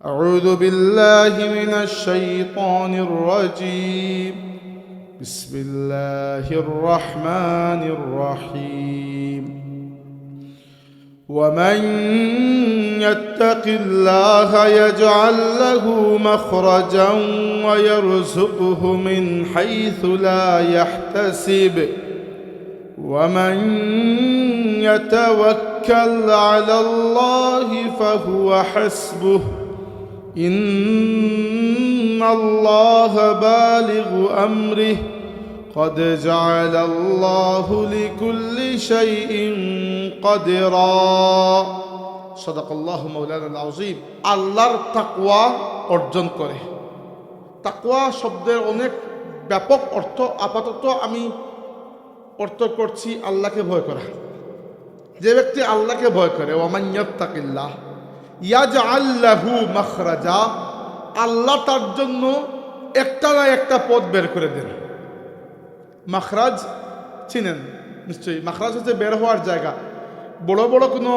أعوذ بالله من الشيطان الرجيم. بسم الله الرحمن الرحيم. ومن يتق الله يجعل له مخرجا ويرزقه من حيث لا يحتسب ومن يتوكل على الله فهو حسبه إن الله بالغ أمره قد جعل الله لكل شيء قدرا صدق الله مولانا العظيم. আল্লাহর তাকওয়া অর্জন করে। তাকওয়া শব্দের অনেক ব্যাপক অর্থ, আপাতত আমি অর্থ করছি আল্লাহকে ভয় করা। যে ব্যক্তি আল্লাহকে ভয় করে, ওয়ামান ইয়াত্তাকিল্লাহ ইয়াজআল লাহু মাখরাজা, আল্লাহ তার জন্য একটা না একটা পথ বের করে দেন। মাখরাজ চিনেন নিশ্চয়ই। মাখরাজ হচ্ছে বের হওয়ার জায়গা। বড় বড় কোনো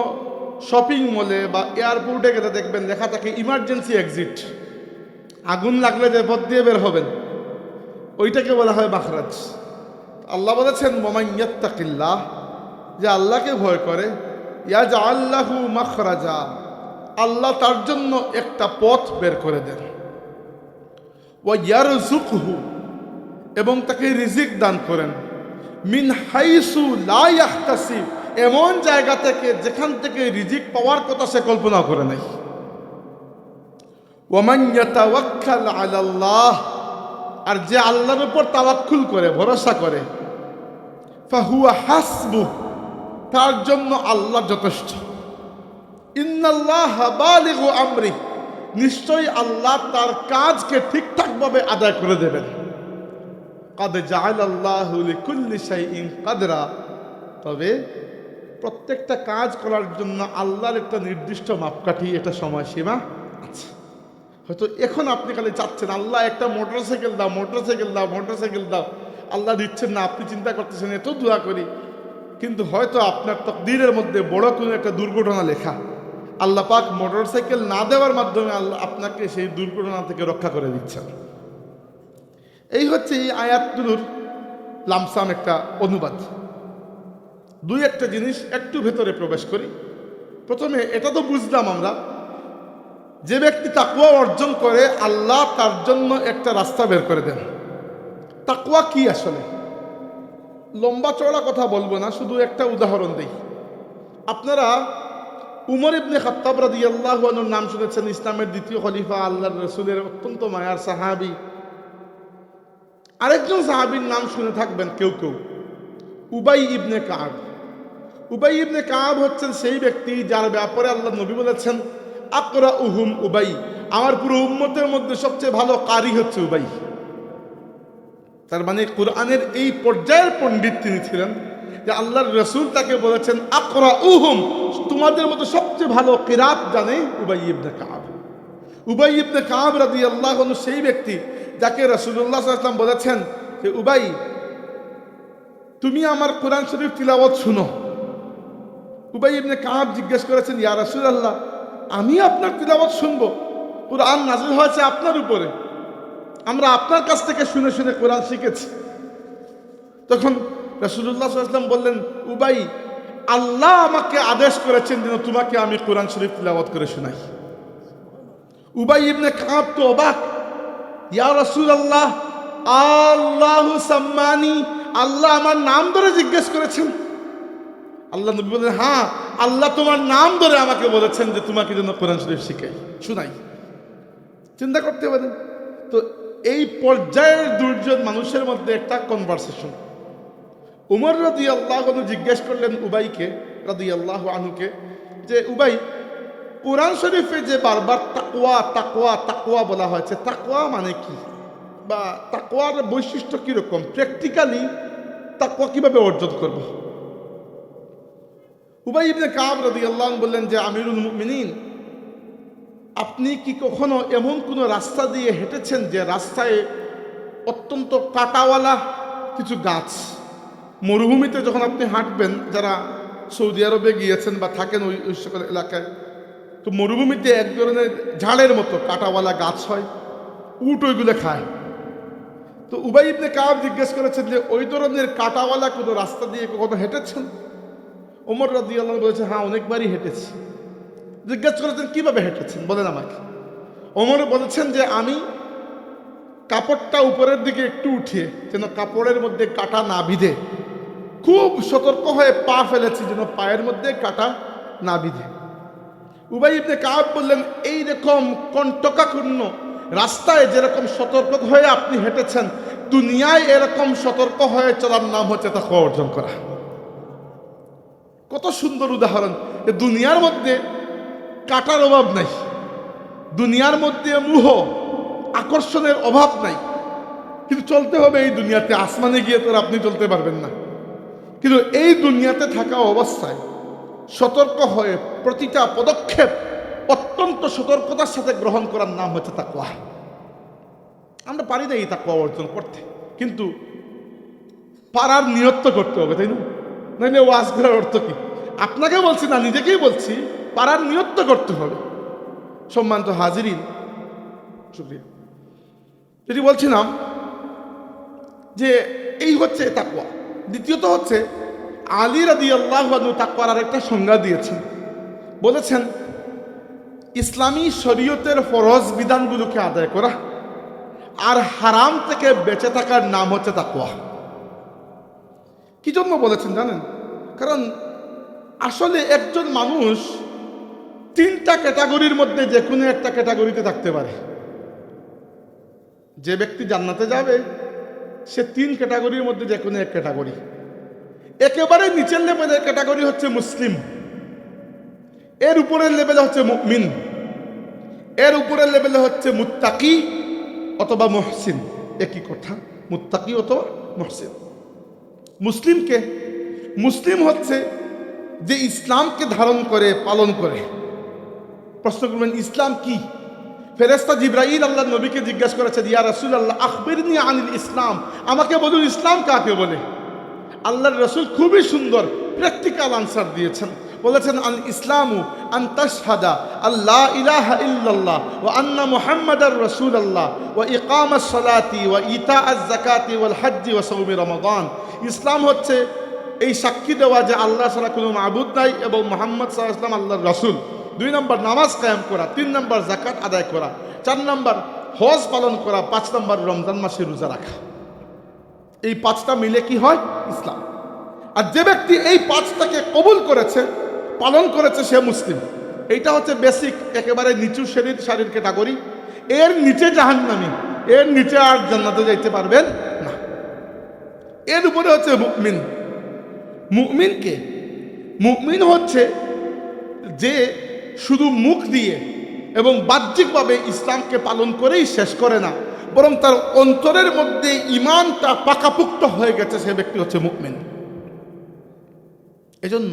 শপিং মলে বা এয়ারপোর্টে গেলে দেখবেন লেখা থাকে ইমার্জেন্সি এক্সিট। আগুন লাগলে যে পথ দিয়ে বের হবেন ওইটাকে বলা হয় মাখরাজ। আল্লাহ বলেছেন ওয়ামান ইয়াত্তাকিল্লাহ, যে আল্লাহকে ভয় করে, ইয়াজআল লাহু মাখরাজা, আল্লাহ তার জন্য একটা পথ বের করে দেন। ওয়া ইয়ারযুকহু, এবং তাকে রিজিক দান করেন। মিন হাইসু লা ইয়াহতাসিব, এমন জায়গা থেকে যেখান থেকে রিজিক পাওয়ার কথা সে কল্পনা করে নাই। ওয়া মান ইয়াতাওয়াক্কাল আলাল্লাহ, আর যে আল্লাহর উপর তাওয়াক্কুল করে, ভরসা করে, ফাহুয়া হাসবুহ, তার জন্য আল্লাহ যথেষ্ট। ইন্নাল্লাহা বালিগু আমরি, নিশ্চয়ই আল্লাহ তার কাজকে ঠিকঠাকভাবে আদায় করে দেবেন। কাদ জাআলাল্লাহু লিকুল্লি শাইইন কাদরা, তবে প্রত্যেকটা কাজ করার জন্য আল্লাহর একটা নির্দিষ্ট মাপকাঠি, একটা সময়সীমা আছে। হয়তো এখন আপনি খালি চাচ্ছেন আল্লাহ একটা মোটরসাইকেল দাও, মোটরসাইকেল দাও, মোটরসাইকেল দাও, আল্লাহ দিচ্ছেন না, আপনি চিন্তা করতেছেন এত দোয়া করি, কিন্তু হয়তো আপনার তাকদীরের মধ্যে বড় কোনো একটা দুর্ঘটনা লেখা। আল্লাহ পাক মোটরসাইকেল না দেওয়ার মাধ্যমে আল্লাহ আপনাকে সেই দুর্ঘটনা থেকে রক্ষা করে দিচ্ছেন। এই হচ্ছে এই আয়াতগুলোর লামসাম একটা অনুবাদ। দুই একটা জিনিস একটু ভেতরে প্রবেশ করি। প্রথমে এটা তো বুঝলাম আমরা, যে ব্যক্তি তাকওয়া অর্জন করে আল্লাহ তার জন্য একটা রাস্তা বের করে দেন। তাকওয়া কি আসলে? লম্বা চওড়া কথা বলবো না, শুধু একটা উদাহরণ দিই। আপনারা উমর ইবনে খাত্তাব রাদিয়াল্লাহু আনহুর নাম শুনেছেন, ইসলামের দ্বিতীয় খলিফা, আল্লাহর রাসূলের অত্যন্ত মায়ার সাহাবী। আরেকজন সাহাবীর নাম শুনে থাকবেন কেউ কেউ, উবাই ইবনে কাব। উবাই ইবনে কাব হচ্ছেন সেই ব্যক্তি যার ব্যাপারে আল্লাহ নবী বলেছেন আকরাউহুম উবাই, আমার পুরো উম্মতের মধ্যে সবচেয়ে ভালো কারি হচ্ছে উবাই। তার মানে কোরআনের এই পর্যায়ের পণ্ডিত তিনি ছিলেন যে আল্লাহর রাসূল তাকে বলেছেন আকরাউহুম, তোমাদের মধ্যে সবচেয়ে ভালো কিরাত জানে উবাই ইবনে কাব। উবাই ইবনে কাব রাদিয়াল্লাহু আনহু সেই ব্যক্তি যাকে রাসূলুল্লাহ সাল্লাল্লাহু আলাইহি ওয়াসাল্লাম বলেছেন যে উবাই, তুমি আমার কোরআন শরীফ তিলাওয়াত শুনো। উবাই ইবনে কাব জিজ্ঞেস করেছেন, ইয়া রাসূলুল্লাহ, আমি আপনার তিলাওয়াত শুনবো? কোরআন নাযিল হয়েছে আপনার উপরে, আমরা আপনার কাছ থেকে শুনে শুনে কোরআন শিখেছি। তখন রাসূলুল্লাহ সাল্লাল্লাহু আলাইহি ওয়াসাল্লাম বললেন, উবাই, আল্লাহ আমাকে আদেশ করেছেন যেন তোমাকে আমি কোরআন শরীফ তিলাওয়াত করে শোনাই। উবাই ইবনে কাব তো অবাক, ইয়া রাসূলুল্লাহ, আল্লাহু সাম্মানি, আল্লাহ আমার নাম ধরে জিজ্ঞেস করেছেন? আল্লাহ নবী বললেন, হ্যাঁ, আল্লাহ তোমার নাম ধরে আমাকে বলেছেন যে তোমাকে যেন কোরআন শরীফ শিখাই, শোনাই। চিন্তা করতে পারেন তো, এই পর্যায়ের দুর্জন মানুষের মধ্যে একটা কনভারসেশন। উমর রাদিয়াল্লাহু আনহু জিজ্ঞেস করলেন উবাইকে রাদিয়াল্লাহু আনহুকে যে উবাই, কোরআন শরীফে যে বারবার তাকওয়া তাকওয়া তাকওয়া বলা হয়েছে, তাকওয়া মানে কি, বা তাকওয়ার বৈশিষ্ট্য কিরকম, প্র্যাকটিক্যালি তাকওয়া কিভাবে অর্জন করব? উবাই ইবনে কাব রাদিয়াল্লাহু আনহু বললেন যে আমিরুল মুমিনিন, আপনি কি কখনো এমন কোনো রাস্তা দিয়ে হেঁটেছেন যে রাস্তায় অত্যন্ত কাঁটাওয়ালা কিছু গাছ? মরুভূমিতে যখন আপনি হাঁটবেন, যারা সৌদি আরবে গিয়েছেন বা থাকেন ওই সকল এলাকায়, তো মরুভূমিতে এক ধরনের ঝাড়ের মতো কাঁটাওয়ালা গাছ হয়, উট ওইগুলো খায়। তো উবাই ইবনে কাব জিজ্ঞেস করেছেন যে ওই ধরনের কাঁটাওয়ালা কোনো রাস্তা দিয়ে কখনো হেঁটেছেন? ওমর রাদিয়াল্লাহু আনহু বলেছেন, হ্যাঁ, অনেকবারই হেঁটেছি। জিজ্ঞেস করেছেন কিভাবে হেঁটেছেন বলেন আমাকে। ওমর বলেছেন যে আমি কাপড়টা উপরের দিকে একটু উঠিয়ে যেন কাপড়ের মধ্যে কাঁটা না বিঁধে খুব সতর্ক হয়ে পা ফেলেছি যেন পায়ের মধ্যে কাঁটা না বিঁধে। উবাই ইবনে কাব বললেন, এইরকম কণ্টকাপূর্ণ রাস্তায় যেরকম সতর্ক হয়ে আপনি হেঁটেছেন, দুনিয়ায় এরকম সতর্ক হয়ে চলার নাম হচ্ছে তাকওয়া অর্জন করা। কত সুন্দর উদাহরণ! দুনিয়ার মধ্যে কাঁটার অভাব নাই, দুনিয়ার মধ্যে মোহ আকর্ষণের অভাব নাই, কিন্তু চলতে হবে এই দুনিয়াতে। আসমানে গিয়ে তো আপনি চলতে পারবেন না, কিন্তু এই দুনিয়াতে থাকা অবস্থায় সতর্ক হয়ে প্রতিটা পদক্ষেপ অত্যন্ত সতর্কতার সাথে গ্রহণ করার নাম হচ্ছে তাকওয়া। আমরা পারি না এই তাকওয়া অর্জন করতে, কিন্তু পারার নিয়ত করতে হবে, তাই না? নাইলে ওয়াজ করার অর্থ কি? আপনাকে বলছি না, নিজেকেই বলছি, পারার নিয়ত করতে হবে। সম্মানিত হাজিরিন, শুকরিয়া। যেটি বলছিলাম যে এই হচ্ছে তাকওয়া। দ্বিতীয়ত হচ্ছে আলী রাদিয়াল্লাহু আনহু তাকওয়ার আরেকটা সংজ্ঞা দিয়েছেন। বলেছেন, ইসলামী শরীয়তের ফরজ বিধানগুলোকে আদায় করা আর হারাম থেকে বেঁচে থাকার নাম হচ্ছে তাকওয়া। কি জন্য বলেছেন জানেন? কারণ আসলে একজন মানুষ তিনটা ক্যাটাগরির মধ্যে যে কোনো একটা ক্যাটাগরিতে থাকতে পারে। যে ব্যক্তি জান্নাতে যাবে সে তিন ক্যাটাগরির মধ্যে যে কোনো এক ক্যাটাগরি। একেবারে নিচের লেভেলের ক্যাটাগরি হচ্ছে মুসলিম, এর উপরের লেভেলে হচ্ছে মুমিন, এর উপরের লেভেলে হচ্ছে মুত্তাকি অথবা মুহসিন। একই কথা, মুত্তাকি অথবা মুহসিন। মুসলিমকে, মুসলিম হচ্ছে যে ইসলামকে ধারণ করে পালন করে। প্রশ্ন করবেন ইসলাম কি? ফেরেশতা জিবরাইল আল্লাহ নবীকে জিজ্ঞাসা করেছে, ইয়া রাসূলুল্লাহ আখবিরনি আনিল ইসলাম, আমাকে বলুন ইসলাম কাকে বলে। আল্লাহর রাসূল খুবই সুন্দর প্র্যাকটিক্যাল আনসার দিয়েছেন। বলেছেন, আল ইসলামু আন তাশহাদা আল্লা ইলাহা ইল্লাল্লাহ ওয়া আন্না মুহাম্মাদার রাসূলুল্লাহ ওয়া ইকামাস সালাতি ওয়া ইতাআজ যাকাতি ওয়াল হজ্জি ওয়া সাওমি রমাদান। ইসলাম হচ্ছে এই সাক্ষী দেওয়া যে আল্লাহ ছাড়া কোনো মাবুদ নাই এবং মুহাম্মদ সাল্লাল্লাহু আলাইহি ওয়াসাল্লাম আল্লাহর রাসূল। 2 নম্বর নামাজ কায়েম করা, 3 নম্বর যাকাত আদায় করা, 4 নম্বর হজ পালন করা, 5 নম্বর রমজান মাসে রোজা রাখা। এই 5টা মিলে কি হয়? ইসলাম। আর যে ব্যক্তি এই 5টাকে কবুল করেছে, পালন করেছে, সে মুসলিম। এইটা হচ্ছে বেসিক, একেবারে নিচু শারীর ক্যাটাগরি। এর নিচে জাহান্নামী, এর নিচে আর জান্নাতে যাইতে পারবেন না। এর উপরে হচ্ছে মুমিন। মুমিনকে, মুমিন হচ্ছে যে শুধু মুখ দিয়ে এবং বাহ্যিকভাবে ইসলামকে পালন করেই শেষ করে না, বরং তার অন্তরের মধ্যে ঈমানটা পাকাপুক্ত হয়ে গেছে, সে ব্যক্তি হচ্ছে মুমিন। এজন্য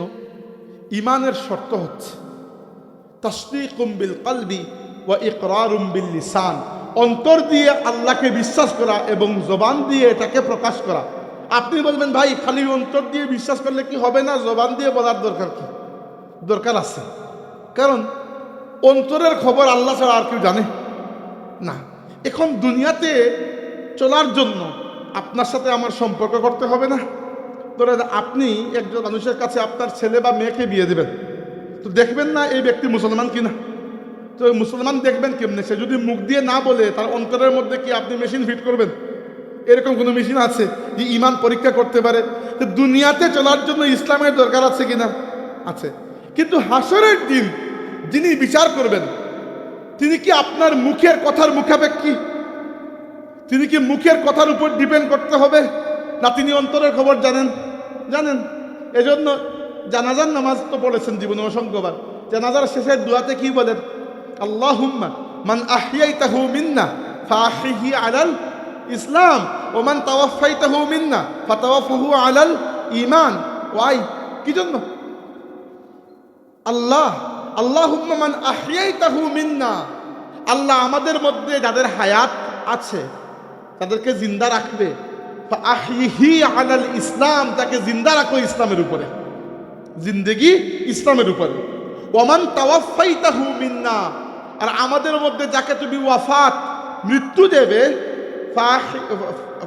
ঈমানের শর্ত হচ্ছে তাসদীকুম বিল কলবি ওয়া ইকরারুম বিল লিসান, অন্তর দিয়ে আল্লাহকে বিশ্বাস করা এবং জবান দিয়ে এটাকে প্রকাশ করা। আপনি বলবেন, ভাই খালি অন্তর দিয়ে বিশ্বাস করলে কি হবে না? জবান দিয়ে বলার দরকার কি? দরকার আছে। কারণ অন্তরের খবর আল্লাহ ছাড়া আর কেউ জানে না। এখন দুনিয়াতে চলার জন্য আপনার সাথে আমার সম্পর্ক করতে হবে না? ধরেন আপনি একজন মানুষের কাছে আপনার ছেলে বা মেয়েকে বিয়ে দেবেন, তো দেখবেন না এই ব্যক্তি মুসলমান কিনা? তো মুসলমান দেখবেন কেমনে? সে যদি মুখ দিয়ে না বলে, তার অন্তরের মধ্যে কি আপনি মেশিন ফিট করবেন? এরকম কোনো মেশিন আছে যে ঈমান পরীক্ষা করতে পারে? তো দুনিয়াতে চলার জন্য ইসলামের দরকার আছে কিনা? আছে। কিন্তু হাসরের দিন যিনি বিচার করবেন, তিনি কি আপনার মুখের কথার মুখাপেক্ষী? তিনি কি মুখের কথার উপর ডিপেন্ড করতে হবে, না তিনি অন্তরের খবর জানেন? জানেন। এজন্য জানাজার নামাজ তো পড়েছেন জীবনে অসংখ্যবার। জানাজার শেষের দোয়াতে কি বলেন? আল্লাহুম্মা মান আহইয়াইতাহু মিন্না ফাআহইহি আলাল ইসলাম ওয়া মান তাওয়াফাইতাহু মিন্না ফাতাওয়াফাহু আলাল ঈমান। ওয়াই কি জন্য? আল্লাহুম্মা মান আহইয়াইতাহু মিন্না, আল্লাহ আমাদের মধ্যে যাদের হায়াত আছে তাদেরকে জিন্দা রাখবে। ফাআহইহি আলাল ইসলাম, তাকে জিন্দা রাখো ইসলামের উপরে, জিন্দেগি ইসলামের উপরে। ওমান তাওয়াফাইতাহু মিন্না, আর আমাদের মধ্যে যাকে তুমি ওয়াফাত মৃত্যু দেবে,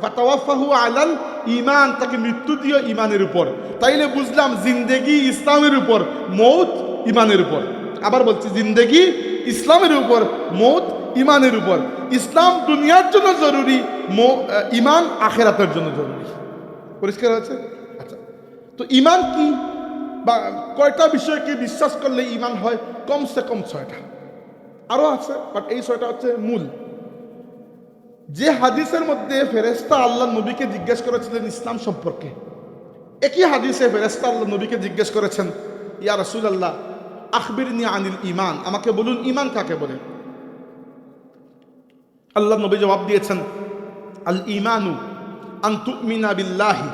ফাতাওয়াফাহু আলাল ঈমান, তাকে মৃত্যু দিও ঈমানের উপর। তাইলে বুঝলাম জিন্দেগি ইসলামের উপর, মৌত ঈমানের উপর। আবার বলছি, জিন্দেগি ইসলামের উপর, মৌত ঈমানের উপর। ইসলাম দুনিয়ার জন্য জরুরি, ঈমান আখিরাতের জন্য জরুরি। পরিষ্কার হয়েছে? আচ্ছা, তো ঈমান কি বা কয়টা বিষয়কে বিশ্বাস করলে ঈমান হয়? কমসে কম 6টা, আরো আছে, বাট এই 6টা হচ্ছে মূল। যে হাদিসের মধ্যে ফেরেশতা আল্লাহ নবীকে জিজ্ঞেস করেছিলেন ইসলাম সম্পর্কে, একই হাদিসে ফেরেশতা আল্লাহ নবীকে জিজ্ঞেস করেছেন, ইয়া রাসূলুল্লাহ আখবিরনি আনিল ঈমান, আমাকে বলুন ঈমান কাকে বলে। আল্লাহ নবী জবাব দিয়েছেন, আল ঈমানু আন তুমিনা বিল্লাহি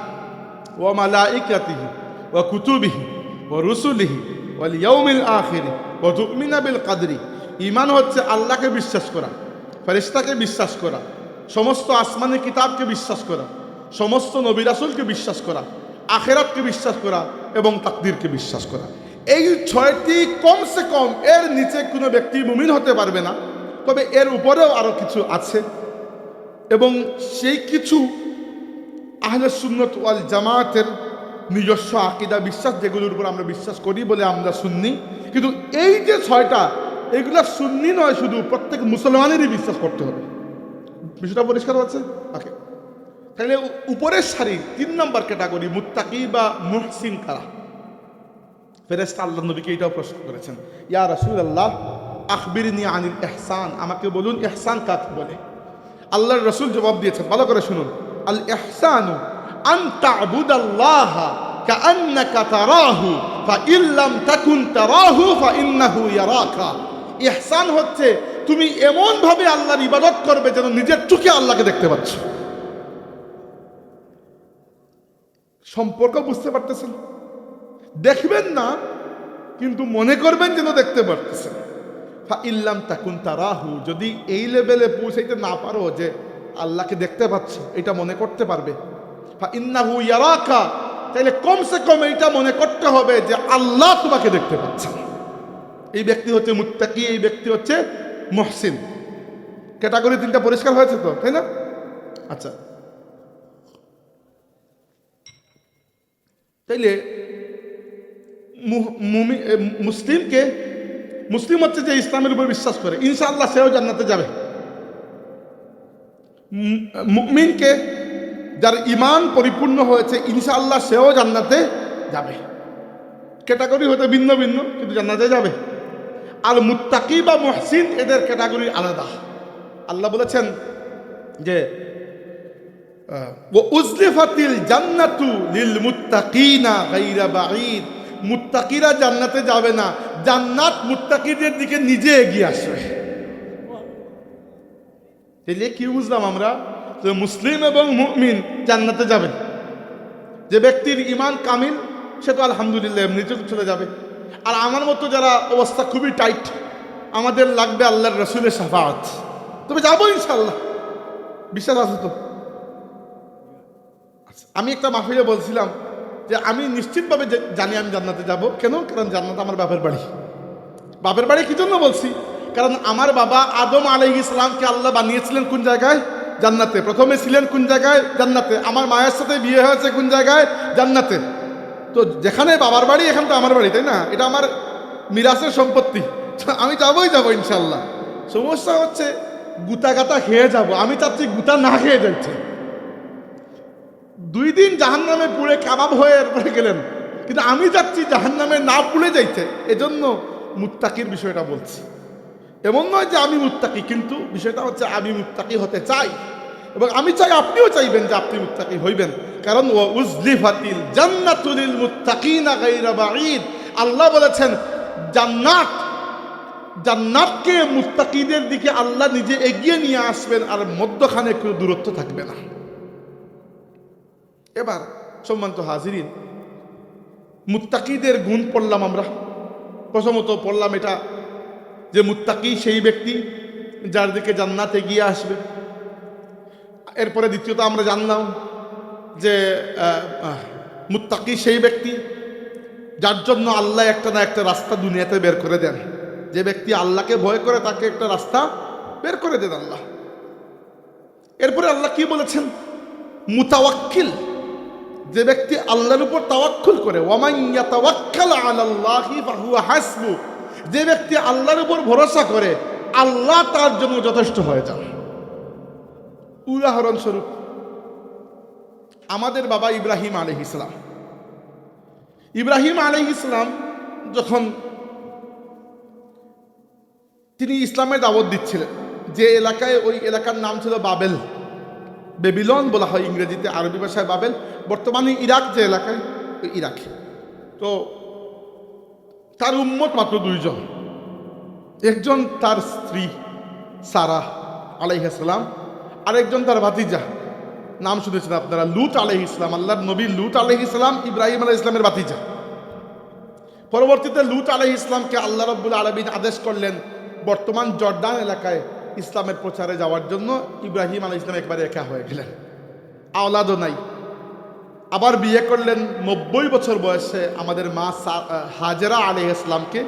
ওয়া মালাইকাতিহি ওয়া কুতুবিহি ওয়া রুসুলিহি ওয়াল ইয়াউমিল আখির ওয়া তুমিনা বিল কদরি। ঈমান হচ্ছে আল্লাহকে বিশ্বাস করা, ফেরেশতাকে বিশ্বাস করা, সমস্ত আসমানি কিতাবকে বিশ্বাস করা, সমস্ত নবী রাসূলকে বিশ্বাস করা, আখিরাতকে বিশ্বাস করা এবং তাকদীরকে বিশ্বাস করা। এই 6টি কমসে কম, এর নিচে কোনো ব্যক্তি মুমিন হতে পারবে না। তবে এর উপরেও আরো কিছু আছে, এবং সেই কিছু আহলে সুন্নাত ওয়াল জামাতের নিজস্ব আকীদা বিশ্বাস, যেগুলোর উপর আমরা বিশ্বাস করি বলে আমরা সুন্নি। কিন্তু এই যে 6টা, এগুলো সুন্নি নয়, শুধু প্রত্যেক মুসলমানেরই বিশ্বাস করতে হবে। বিষয়টা পরিষ্কার হচ্ছে? ওকে, তাহলে উপরের সারি 3 নম্বর ক্যাটাগরি, মুত্তাকি বা মুহসিন কারা। ফেরেশতা আল্লাহ নবীকে এটাও প্রশ্ন করেছেন, ইয়া রাসূলুল্লাহ আখবিরনি আনিল ইহসান, আমাকে বলুন ইহসান কাকে বলে। আল্লাহর রাসূল জবাব দিয়েছেন, ভালো করে শুনুন, আল ইহসানু আন তা'বুদাল্লাহা কাআন্নাকা তারাহু ফাইন লাম তাকুন তারাহু ফাইন্নাহু ইয়ারাকা। ইহসান হচ্ছে তুমি এমন ভাবে আল্লাহর ইবাদত করবে যেন নিজের চোখে আল্লাহকে দেখতে পাচ্ছ। সম্পর্ক বুঝতে পারতেছেন? দেখবেন না, কিন্তু মনে করবেন যেন দেখতে পারতেছেন। ফাইন লাম তাকুন তারাহু, যদি এই লেভেলে পৌঁছাইতে না পারো যে আল্লাহকে দেখতে পাচ্ছ, এটা মনে করতে পারবে, ফাইন্নাহু ইয়ারাকা, তাইলে কমসে কম এইটা মনে করতে হবে যে আল্লাহ তোমাকে দেখতে পাচ্ছেন। এই ব্যক্তি হচ্ছে মুত্তাকি, এই ব্যক্তি হচ্ছে মুহসিন। ক্যাটাগরি 3টা পরিষ্কার হয়েছে তো, তাই না? আচ্ছা, তাইলে মুসলিম হচ্ছে যে ইসলামের উপর বিশ্বাস করে, ইনশাআল্লাহ সেও জান্নাতে যাবে। মুমিনকে, যার ঈমান পরিপূর্ণ হয়েছে, ইনশাআল্লাহ সেও জান্নাতে যাবে। ক্যাটাগরি হতে ভিন্ন ভিন্ন, কিন্তু জান্নাতে যাবে। আর মুত্তাকি বা মুহসিন, এদের ক্যাটাগরি আলাদা। আল্লাহ বলেছেন যে ওয়া উজলিফাতিল জান্নাতু লিল মুত্তাকিনা গায়রা বাঈদ, মুত্তাকিরা জান্নাতে যাবে না, জান্নাত মুত্তাকিদের দিকে নিজে এগিয়ে আসবে। তাহলে কি বুঝলাম আমরা? যে মুসলিম এবং মুমিন জান্নাতে যাবে। যে ব্যক্তির ঈমান কামিল, সে তো আলহামদুলিল্লাহ এমনিতে চলে যাবে। আর আমার মতো যারা অবস্থা খুবই টাইট, আমাদের লাগবে আল্লাহর রাসূলের শাফাআত, তবে যাবো ইনশাআল্লাহ। বিশ্বাস আছে তো? আমি একটা মাহফিলে বলছিলাম যে আমি নিশ্চিতভাবে জানি আমি জান্নাতে যাব। কেন? কারণ জান্নাত আমার বাপের বাড়ি। বাপের বাড়ি কি জন্য বলছি? কারণ আমার বাবা আদম আলাইহিস সালামকে আল্লাহ বানিয়েছিলেন কোন জায়গায়? জান্নাতে। প্রথমে ছিলেন কোন জায়গায়? জান্নাতে। আমার মায়ের সাথে বিয়ে হয়েছে কোন জায়গায়? জান্নাতে। তো যেখানে বাবার বাড়ি, এখানে তো আমার বাড়ি, তাই না? এটা আমার মিরাসের সম্পত্তি, আমি যাবোই যাবো ইনশাল্লাহ। সমস্যা হচ্ছে গুতা গাতা খেয়ে যাব। আমি চাচ্ছি গুতা না খেয়ে যাচ্ছে। 2 দিন জাহান্নামে পুড়ে কাবাব হয়ে এরপরে গেলেন, কিন্তু আমি যাচ্ছি জাহান্নামে না পুড়ে যাইতে। এজন্য মুত্তাকির বিষয়টা বলছি। এমন নয় যে আমি মুত্তাকি, কিন্তু বিষয়টা হচ্ছে আমি মুত্তাকি হতে চাই, এবং আমি চাই আপনিও চাইবেন যে আপনি মুত্তাকি হইবেন। কারণ ওয়া উজলিফাতিল জান্নাতু লিল মুত্তাকিনা গায়রা বাঈদ, আল্লাহ বলেছেন জান্নাতকে মুত্তাকিদের দিকে আল্লাহ নিজে এগিয়ে নিয়ে আসবেন, আর মধ্যখানে কোনো দূরত্ব থাকবে না। এবার সম্মানিত হাজিরিন, মুত্তাকিদের গুণ পড়লাম আমরা। প্রথমত পড়লাম এটা যে মুত্তাকি সেই ব্যক্তি যার দিকে জান্নাত এগিয়ে আসবে। এরপরে দ্বিতীয়ত আমরা জানলাম যে মুত্তাকি সেই ব্যক্তি যার জন্য আল্লাহ একটা না একটা রাস্তা দুনিয়াতে বের করে দেন। যে ব্যক্তি আল্লাহকে ভয় করে তাকে একটা রাস্তা বের করে দেন আল্লাহ। এরপরে আল্লাহ কি বলেছেন? মুতাওয়াক্কিল, যে ব্যক্তি আল্লাহর উপর তাওয়াক্কুল করে, ওয়ামান ইয়াতাওয়াক্কাল আলাল্লাহি ফাহুয়া হাসবু, যে ব্যক্তি আল্লাহর উপর ভরসা করে আল্লাহ তার জন্য যথেষ্ট হয়ে যান। উদাহরণস্বরূপ আমাদের বাবা ইব্রাহিম আলাইহিস সালাম, ইব্রাহিম আলাইহিস সালাম যখন তিনি ইসলামের দাওয়াত দিচ্ছিলেন, যে এলাকায়, ওই এলাকার নাম ছিল বাবেল, বেবিলন বলা হয় ইংরেজিতে, আরবি ভাষায় বাবেল। বর্তমানে ইরাক যে এলাকায়, ওই ইরাকে। তো তার উম্মত মাত্র দুইজন, একজন তার স্ত্রী সারা আলাইহিস সালাম, আরেকজন তার ভাতিজা, নাম শুনেছেন আপনারা, লূত আলাইহিস সালাম। আল্লাহর নবী লূত আলাইহিস সালাম ইব্রাহিম আলাইহিস সালামের ভাতিজা। পরবর্তীতে লূত আলাইহিস সালামকে আল্লাহ রাব্বুল আলামিন আদেশ করলেন বর্তমান জর্দান এলাকায় ইসলামের প্রচারে যাওয়ার জন্য। ইব্রাহিম আলাইহিস সালাম একবারে একা হয়ে গেলেন, আওলাদও নাই। আবার বিয়ে করলেন 90 বছর বয়সে আমাদের মা হাজেরা আলাইহিস সালামকে।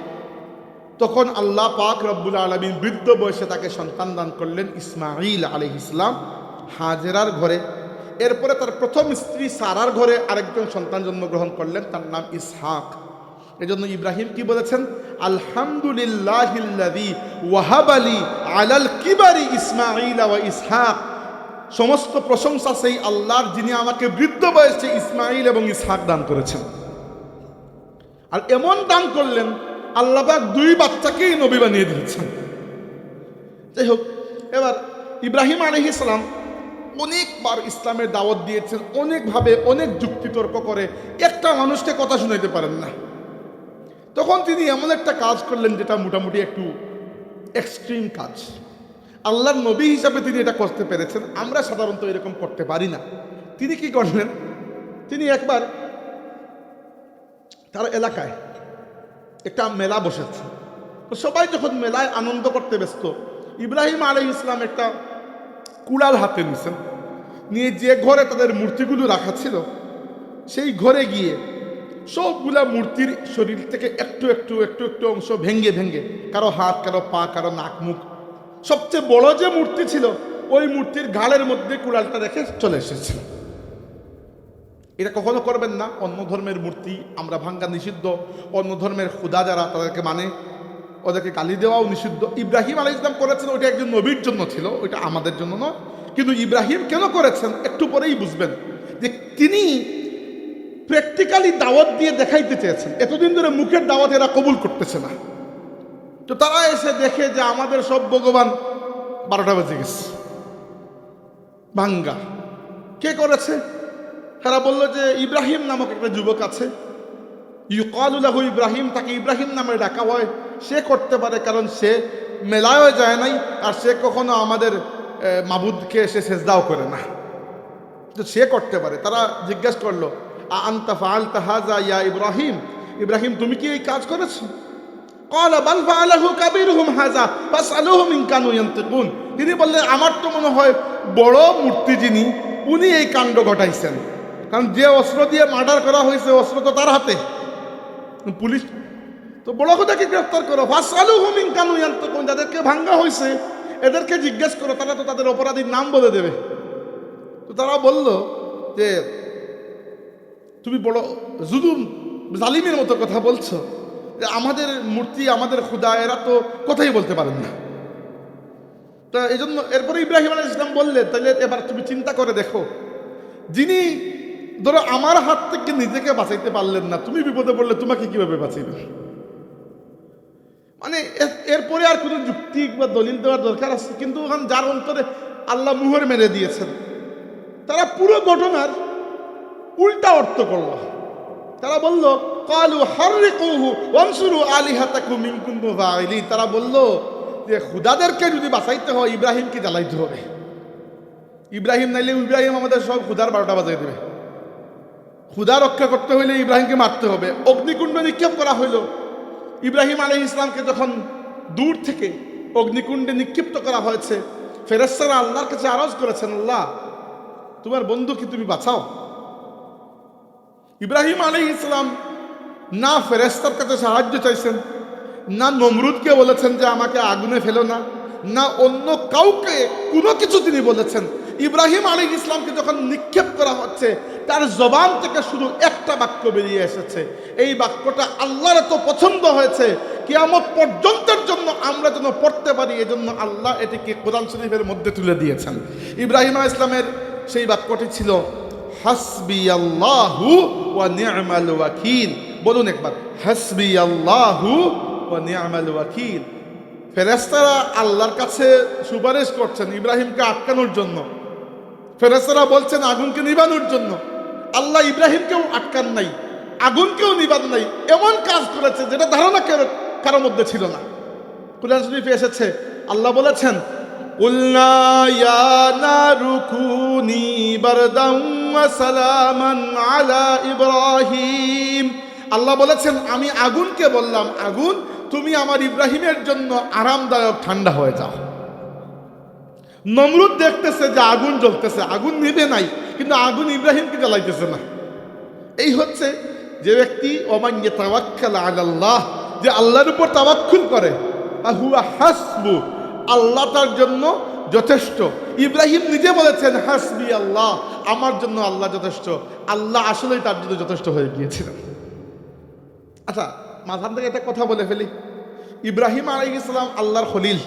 তখন আল্লাহ পাক রব্বুল আলামিন বৃদ্ধ বয়সে তাকে সন্তান দান করলেন ইসমাঈল আলাইহিস সালাম হাজেরার ঘরে। এরপরে তার প্রথম স্ত্রী সারার ঘরে আরেকজন সন্তান জন্মগ্রহণ করলেন, তার নাম ইসহাক। এজন্য ইব্রাহিম কি বলেছেন? আলহামদুলিল্লাহিল্লাযী ওয়াহাবালি আলাল কিবারি ইসমাঈল ওয়া ইসহাক, সমস্ত প্রশংসা সেই আল্লাহর যিনি আমাকে বৃদ্ধ বয়সে ইসমাঈল এবং ইসহাক দান করেছেন। আর এমন দান করলেন আল্লাহ পাক দুই বাচ্চাকেই নবী বানিয়ে দিয়েছেন। যাই হোক, এবার ইব্রাহিম আলাইহিস সালাম অনেকবার ইসলামের দাওয়াত দিয়েছেন, অনেকভাবে, অনেক যুক্তিতর্ক করে, একটা মানুষকে কথা শুনাইতে পারেন না। তখন তিনি এমন একটা কাজ করলেন যেটা মোটামুটি একটু এক্সট্রিম কাজ। আল্লাহর নবী হিসাবে তিনি এটা করতে পেরেছেন, আমরা সাধারণত এরকম করতে পারি না। তিনি কি করলেন? তিনি একবার তার এলাকায় একটা মেলা বসেছে। তো সবাই যখন মেলায় আনন্দ করতে ব্যস্ত, ইব্রাহিম আলাইহিস সালাম একটা কুড়াল হাতে নিয়েছেন, নিয়ে যে ঘরে তাদের মূর্তিগুলো রাখা ছিল সেই ঘরে গিয়ে সবগুলা মূর্তির শরীর থেকে একটু একটু একটু একটু অংশ ভেঙ্গে ভেঙ্গে, কারো হাত, কারো পা, কারো নাক, মুখ, সবচেয়ে বড় যে মূর্তি ছিল ওই মূর্তির ঘাড়ের মধ্যে কুড়ালটা রেখে চলে এসেছে। এটা কখনো করবেন না। অন্য ধর্মের মূর্তি আমরা ভাঙ্গা নিষিদ্ধ, অন্য ধর্মের খুদা যারা তাদেরকে মানে ওদেরকে গালি দেওয়াও নিষিদ্ধ। ইব্রাহিম আলাইহিস সালাম করেছেন, ওইটা একজন নবীর জন্য ছিল, ওইটা আমাদের জন্য নয়। কিন্তু ইব্রাহিম কেন করেছেন একটু পরেই বুঝবেন, যে তিনি প্র্যাকটিক্যালি দাওয়াত দিয়ে দেখাইতে চেয়েছেন। এতদিন ধরে মুখের দাওয়াত এরা কবুল করতেছে না, তো তারা এসে দেখে যে আমাদের সব ভগবান 12টা বেজে গেছে, ভাঙ্গা। কে করেছে? তারা বলল যে ইব্রাহিম নামক একটা যুবক আছে, ইউকালু লাহু ইব্রাহিম, তাকে ইব্রাহিম নামে ডাকা হয়, সে করতে পারে, কারণ সে মেলায়ও যায় নাই, আর সে কখনো আমাদের মাবুদকে এসে সেজদাও করে না, তো সে করতে পারে। তারা জিজ্ঞেস করলো, আনতা ফাআলতা হাযা ইয়া ইব্রাহিম, ইব্রাহিম তুমি কি এই কাজ করেছো? ক্বালা বাল ফাআলাহু কাবীরুহুম হাযা ফাসআলুহুম ইন কানু ইয়ানতিকুন। তিনি বললেন, আমার তো মনে হয় বড় মূর্তি যিনি, উনি এই কাণ্ড ঘটাইছেন, কারণ যে অস্ত্র দিয়ে মার্ডার করা হয়েছে অস্ত্র তো তার হাতে। পুলিশ তো বড় খোদাকে গ্রেফতার করো, ফাসআলুহুম ইন কানু ইয়ানতিকুন, যাদেরকে ভাঙ্গা হয়েছে এদেরকে জিজ্ঞেস করো, তারা তো তাদের অপরাধীর নাম বলে দেবে। তো তারা বলল যে তুমি বড় জুলুম, জালিমের মতো কথা বলছো, আমাদের মূর্তি, আমাদের খুদা, এরা তো কথাই বলতে পারেন না। তো এই জন্য এরপরে ইব্রাহিম আলাইহিস সালাম বললেন, তাহলে এবার তুমি চিন্তা করে দেখো, যিনি ধরো আমার হাত থেকে নিজেকে বাঁচাইতে পারলেন না, তুমি বিপদে পড়লে তোমাকে কিভাবে বাঁচাইবেন? মানে এরপরে আর কোনো যুক্তি বা দলিল দেওয়ার দরকার আছে? কিন্তু ওখানে যার অন্তরে আল্লাহ মুহর মেরে দিয়েছেন, তারা পুরো ঘটনার উল্টা অর্থ করল। তারা বলল, ক্বালু হাররিকুহু ওয়ানসুরু আলিহাতাকুম ইন কুনতুম ফাইলিন। তারা বলল যে খুদাদেরকে যদি বাঁচাইতে হয় ইব্রাহিমকে জ্বালাইতে হবে, ইব্রাহিম নাইলে ইব্রাহিম আমাদের সব খুদার 12টা বাজাই দেবে। খুদা রক্ষা করতে হইলে ইব্রাহিমকে মারতে হবে। অগ্নিকুণ্ড নিক্ষেপ করা হইল। ইব্রাহিম আলাইহিস সালামকে যখন দূর থেকে অগ্নিকুণ্ডে নিক্ষিপ্ত করা হয়েছে, ফেরেশতারা আল্লাহর কাছে আরজ করেছেন, আল্লাহ তোমার বন্ধুকে তুমি বাঁচাও। ইব্রাহিম আলাইহিস সালাম না ফেরেশতার কাছে সাহায্য চাইছেন, না নমরুদকে বলেছেন যে আমাকে আগুনে ফেলো না, না অন্য কাউকে কোনো কিছু তিনি বলেছেন। ইব্রাহিম আলাইহিস ইসলামকে যখন নিক্ষেপ করা হচ্ছে, তার জবান থেকে শুধু একটা বাক্য বেরিয়ে এসেছে। এই বাক্যটা আল্লাহর এত পছন্দ হয়েছে, কিয়ামত পর্যন্তের জন্য আমরা যেন পড়তে পারি, এজন্য আল্লাহ এটিকে কোরআন শরীফের মধ্যে তুলে দিয়েছেন। ইব্রাহিম আলাইহিস ইসলামের সেই বাক্যটি ছিল হাসবি আল্লাহু ওয়া নি'মাল ওয়াকিল। বলুন একবার, হাসবি আল্লাহু ওয়া নি'মাল ওয়াকিল। ফেরেশতারা আল্লাহর কাছে সুপারিশ করছেন ইব্রাহিমকে আটকানোর জন্য, ফেরেশতারা বলছেন আগুনকে নিবানোর জন্য। আল্লাহ ইব্রাহিমকেও আটকান নাই, আগুনকেও নিবান নাই, এমন কাজ করেছে যেটা ধারণা কারোর মধ্যে ছিল না। কুরআন শরীফে এসেছে, আল্লাহ বলেছেন কুলনা ইয়া নারু কুনি বারদাম ওয়া সালামান আলা ইব্রাহিম। আল্লাহ বলেছেন আমি আগুনকে বললাম, আগুন তুমি আমার ইব্রাহিমের জন্য আরামদায়ক ঠান্ডা হয়ে যাও। নমরুদ দেখতেছে যে আগুন জ্বলতেছে, আগুন নিভে নাই, কিন্তু আগুন ইব্রাহিমকে জ্বালাইতেছে না। এই হচ্ছে যে ব্যক্তি ওমান ইয়াতাওয়াক্কাল আলাল্লাহ, যে আল্লাহর উপর তাওয়াক্কুল করে, হুয়া হাসবু, আল্লাহ তার জন্য যথেষ্ট। ইব্রাহিম নিজে বলেছেন হাসবি আল্লাহ, আমার জন্য আল্লাহ যথেষ্ট। আল্লাহ আসলেই তার জন্য যথেষ্ট হয়ে গিয়েছিলেন। আচ্ছা, মাঝখান থেকে একটা কথা বলে ফেলি। ইব্রাহিম আলাইহিস সালাম আল্লাহর খলিল,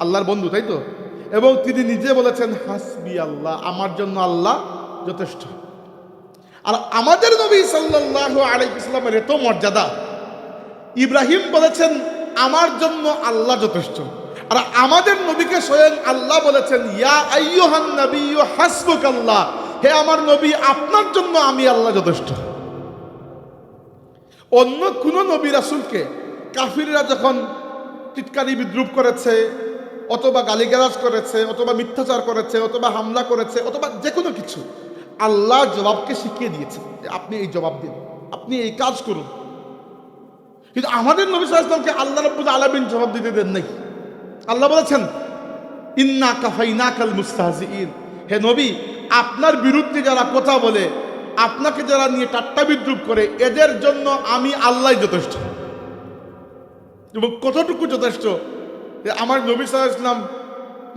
আল্লাহর বন্ধু, তাই তো? এবং তিনি নিজে বলেছেন হাসবি আল্লাহ, আমার জন্য আল্লাহ যথেষ্ট। আর আমাদের নবী সাল্লাল্লাহু আলাইহি ওয়াসাল্লামের এত মর্যাদা, ইব্রাহিম বলেছেন আমার জন্য আল্লাহ যথেষ্ট। আর আমাদের নবীকে স্বয়ং আল্লাহ বলেছেন ইয়া আইয়ুহান নাবিয়্যু হাসবুকাল্লাহ, হে আমার নবী আপনার জন্য আমি আল্লাহ যথেষ্ট। অন্য কোন নবী রাসূলকে কাফিররা যখন টিটকারি বিদ্রুপ করেছে, অথবা গালিগালাজ করেছে, অথবা মিথ্যাচার করেছে, অথবা হামলা করেছে, অথবা যে কোনো কিছু, আল্লাহ জবাবকে শিখিয়ে দিয়েছেন যে আপনি এই জবাব দিন, আপনি এই কাজ করুন। কিন্তু আমাদের নবী সাল্লাল্লাহু আলাইহি ওয়াসাল্লামকে আল্লাহ রাব্বুল আলামিন জবাব দিতে দেন নাই। আল্লাহ বলেছেন ইন্না কাফাইনাকাল মুস্তাহজিইন, হে নবী আপনার বিরুদ্ধে যারা কথা বলে, আপনাকে যারা নিয়ে ঠাট্টা বিদ্রুপ করে, এদের জন্য আমি আল্লাহ যথেষ্ট। এবং কতটুকু যথেষ্ট, আমার নবী সাল্লাল্লাহু আলাইহি ওয়াসাল্লাম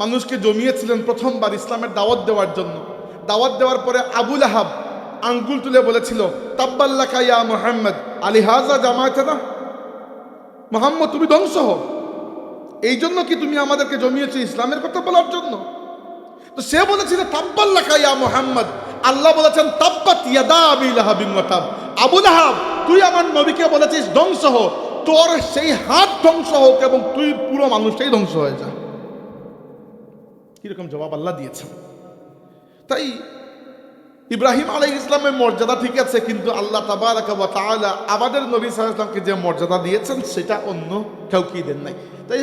মানুষকে জমিয়েছিলেন প্রথমবার ইসলামের দাওয়াত দেওয়ার জন্য। দাওয়াত দেওয়ার পরে আবু লাহাব আঙ্গুল তুলে বলেছিল তাব্বাল্লাকা ইয়া মুহাম্মদ আলিহাযা জামাআতানা, মুহাম্মদ তুমি ধ্বংস হও, এই জন্য কি তুমি আমাদেরকে জমিয়েছো ইসলামের কথা বলার জন্য? তো সে বলেছিল তাব্বাল্লাকা ইয়া মুহাম্মদ, আল্লাহ বলেছেন তাব্বাত ইয়াদা আবি লাহাবিন ওয়া তাব, আবু লাহাব তুই আমার নবীকে বলেছিস ধ্বংস হও, তোর সেই হাত ধ্বংস হোক এবং তুই পুরো মানুষটাই ধ্বংস হয়ে যা। কিরকম জবাব আল্লাহ দিয়েছেন। তাই ইব্রাহিম আলাইহিস সালামের মর্যাদা ঠিক আছে, কিন্তু আল্লাহ তাবারাকা ওয়া তাআলা আমাদের নবী সাল্লাল্লাহু আলাইহি ওয়াসাল্লামকে যে মর্যাদা দিয়েছেন সেটা অন্য কাউকে দেন নাই। তাই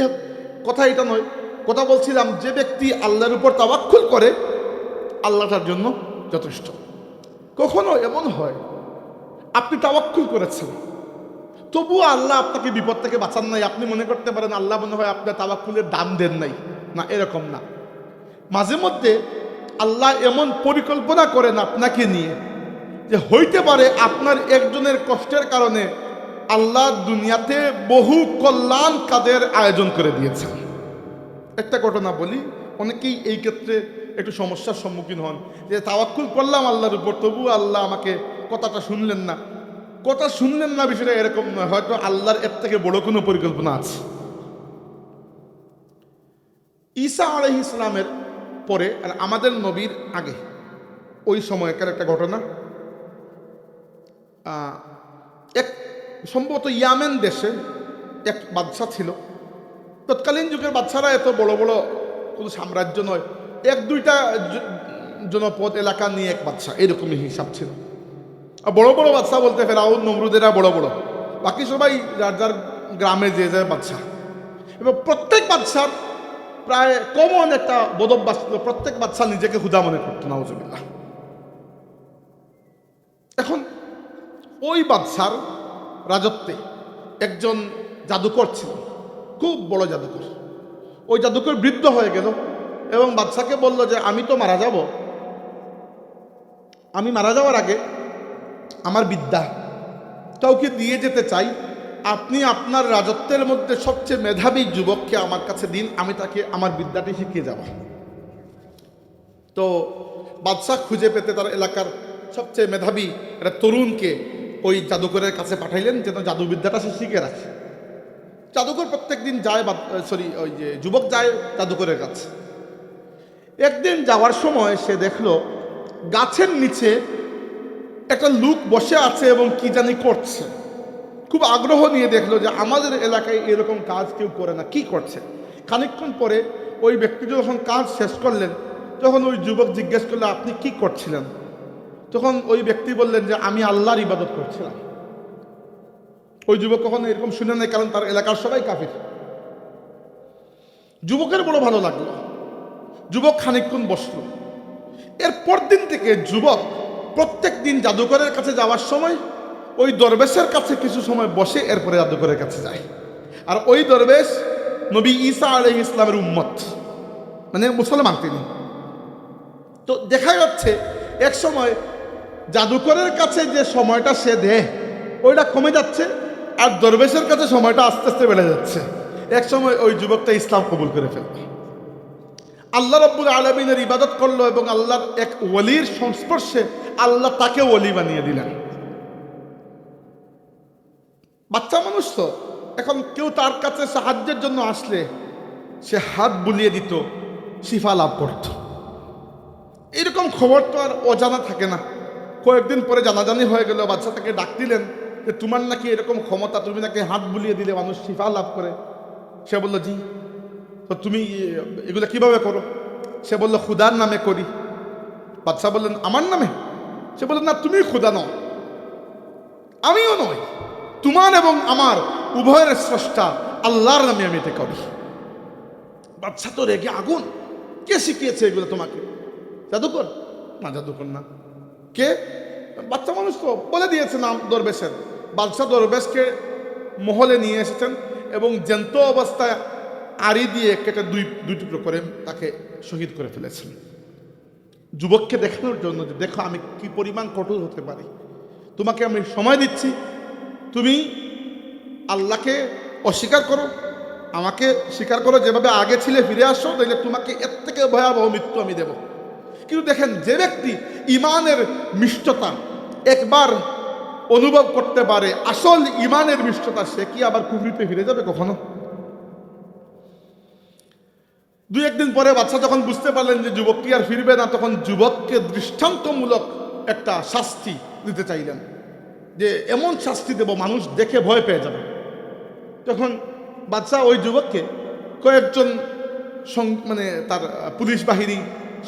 কথা এটা নয়, কথা বলছিলাম যে ব্যক্তি আল্লাহর উপর তাওয়াক্কুল করে আল্লাহ তার জন্য যথেষ্ট। কখনো এমন হয় আপনি তাওয়াক্কুল করেছেন, তবুও আল্লাহ আপনাকে বিপদ থেকে বাঁচান নাই, আপনি মনে করতে পারেন আল্লাহ মনে হয় আপনার তাওয়াক্কুলের দাম দেন নাই। না, এরকম না। মাঝে মধ্যে আল্লাহ এমন পরিকল্পনা করেন আপনাকে নিয়ে যে হইতে পারে আপনার একজনের কষ্টের কারণে আল্লাহ দুনিয়াতে বহু কল্যাণ কাজের আয়োজন করে দিয়েছেন। একটা ঘটনা বলি, অনেকেই এই ক্ষেত্রে একটু সমস্যার সম্মুখীন হন যে তাওয়াক্কুল করলাম আল্লাহর উপর, তবু আল্লাহ আমাকে কথাটা শুনলেন না। কথা শুনলেন না বিষয়টা এরকম নয়, হয়তো আল্লাহর এর থেকে বড় কোনো পরিকল্পনা আছে। ঈসা আলাইহিস সালামের পরে আর আমাদের নবীর আগে ওই সময়কার একটা ঘটনা, এক সম্ভবত ইয়ামেন দেশে এক বাদশা ছিল। তৎকালীন যুগের বাদশারা এত বড় বড় কোনো সাম্রাজ্য নয়, এক দুইটা জনপদ এলাকা নিয়ে এক বাদশা, এরকমই হিসাব ছিল। আর বড় বড় বাদশা বলতে ফেরাউন নমরুদেরা বড় বড়, বাকি সবাই যার যার গ্রামে যে যায় বাদশা। এবং প্রত্যেক বাদশার প্রায় কমন একটা বদভ্যাস ছিল, প্রত্যেক বাদশা নিজেকে হুদা মনে করত, নাউজুবিল্লাহ। এখন ওই বাদশার রাজত্বে একজন জাদুকর ছিল, খুব বড় জাদুকর। ওই জাদুকর বৃদ্ধ হয়ে গেল এবং বাদশাকে বলল যে আমি তো মারা যাব, আমি মারা যাওয়ার আগে আমার বিদ্যা, কাউকে দিয়ে যেতে চাই, আপনি আপনার রাজত্বের মধ্যে সবচেয়ে মেধাবী যুবককে আমার কাছে দিন, আমি তাকে আমার বিদ্যাটি শিখিয়ে যাব। তো বাদশাহ খুঁজে পেতে তার এলাকার সবচেয়ে মেধাবী একটা তরুণকে ওই জাদুকরের কাছে পাঠাইলেন, যেন জাদুবিদ্যাটা সে শিখে রাখে। জাদুকর প্রত্যেক দিন যায়, ওই যে যুবক যায় জাদুকরের কাছে। একদিন যাওয়ার সময় সে দেখলো গাছের নিচে একটা লোক বসে আছে এবং কি জানি করছে। খুব আগ্রহ নিয়ে দেখলো যে আমাদের এলাকায় এরকম কাজ কেউ করে না, কি করছে। খানিকক্ষণ পরে ওই ব্যক্তি যখন কাজ শেষ করলেন, তখন ওই যুবক জিজ্ঞেস করলো, আপনি কি করছিলেন? তখন ওই ব্যক্তি বললেন যে আমি আল্লাহর ইবাদত করছিলাম। ওই যুবক কখনো এরকম শুনে নাই, কারণ তার এলাকার সবাই কাফির। যুবকের বড় ভালো লাগলো, যুবক খানিকক্ষণ বসলো। এরপর দিন থেকে যুবক প্রত্যেক দিন জাদুকরের কাছে যাওয়ার সময় ওই দরবেশের কাছে কিছু সময় বসে, এরপরে জাদুকরের কাছে যায়। আর ওই দরবেশ নবী ঈসা আলাইহিস সালামের উম্মত, মানে মুসলমান তিনি। তো দেখা যাচ্ছে এক সময় জাদুকরের কাছে যে সময়টা সে দেয় ওইটা কমে যাচ্ছে, আর দরবেশের কাছে সময়টা আস্তে আস্তে বেড়ে যাচ্ছে। এক সময় ওই যুবকটা ইসলাম কবুল করে ফেলল, আল্লাহ রাব্বুল আলামিনের ইবাদত করলো এবং আল্লাহর এক ওলির সংস্পর্শে আল্লাহ তাকে ওলি বানিয়ে দিলেন। বাচ্চা মানুষ তো, এখন কেউ তার কাছে সাহায্যের জন্য আসলে সে হাত বুলিয়ে দিত, শিফা লাভ করত। এরকম খবর তো আর অজানা থাকে না। কয়েকদিন পরে জানাজানি হয়ে গেল, বাচ্চাটাকে ডাক দিলেন যে তোমার নাকি এরকম ক্ষমতা, তুমি নাকি হাত বুলিয়ে দিলে মানুষ শিফা লাভ করে। সে বলল জি। তো তুমি এগুলো কিভাবে করো? সে বলল খুদার নামে করি। বাদশা বললেন আমার নামে? সে বললেন না, তুমি খুদা নও, আমিও নই, তোমার এবং আমার উভয়ের স্রষ্টা আল্লাহর নামে আমি এটা করি। বাদশা তো রেগে আগুন, কে শিখিয়েছে এগুলো তোমাকে? জাদুকর? না, জাদুকর না। কে? বাচ্চা মানুষ তো, বলে দিয়েছে নাম দরবেশের। বাদশা দরবেশকে মহলে নিয়ে এসেছেন এবং জ্যান্ত অবস্থায় আড়ি দিয়ে কেটে দুই টুকরো করে তাকে শহীদ করে ফেলেছেন, যুবককে দেখানোর জন্য যে দেখো আমি কি পরিমাণ কঠোর হতে পারি। তোমাকে আমি সময় দিচ্ছি, তুমি আল্লাহকে অস্বীকার করো, আমাকে স্বীকার করো, যেভাবে আগে ছিলে ফিরে আসো, তাহলে তোমাকে এর থেকে ভয়াবহ মৃত্যু আমি দেব। কিন্তু দেখেন, যে ব্যক্তি ইমানের মিষ্টতা একবার অনুভব করতে পারে, আসল ইমানের মিষ্টতা, সে কি আবার কুফরিতে ফিরে যাবে কখনো? দুই একদিন পরে বাচ্চা যখন বুঝতে পারলেন যে যুবক কি আর ফিরবে না, তখন যুবককে দৃষ্টান্তমূলক একটা শাস্তি দিতে চাইলেন, যে এমন শাস্তি দেব মানুষ দেখে ভয় পেয়ে যাবে। তখন বাচ্চা ওই যুবককে কয়েকজন মানে তার পুলিশ বাহিনী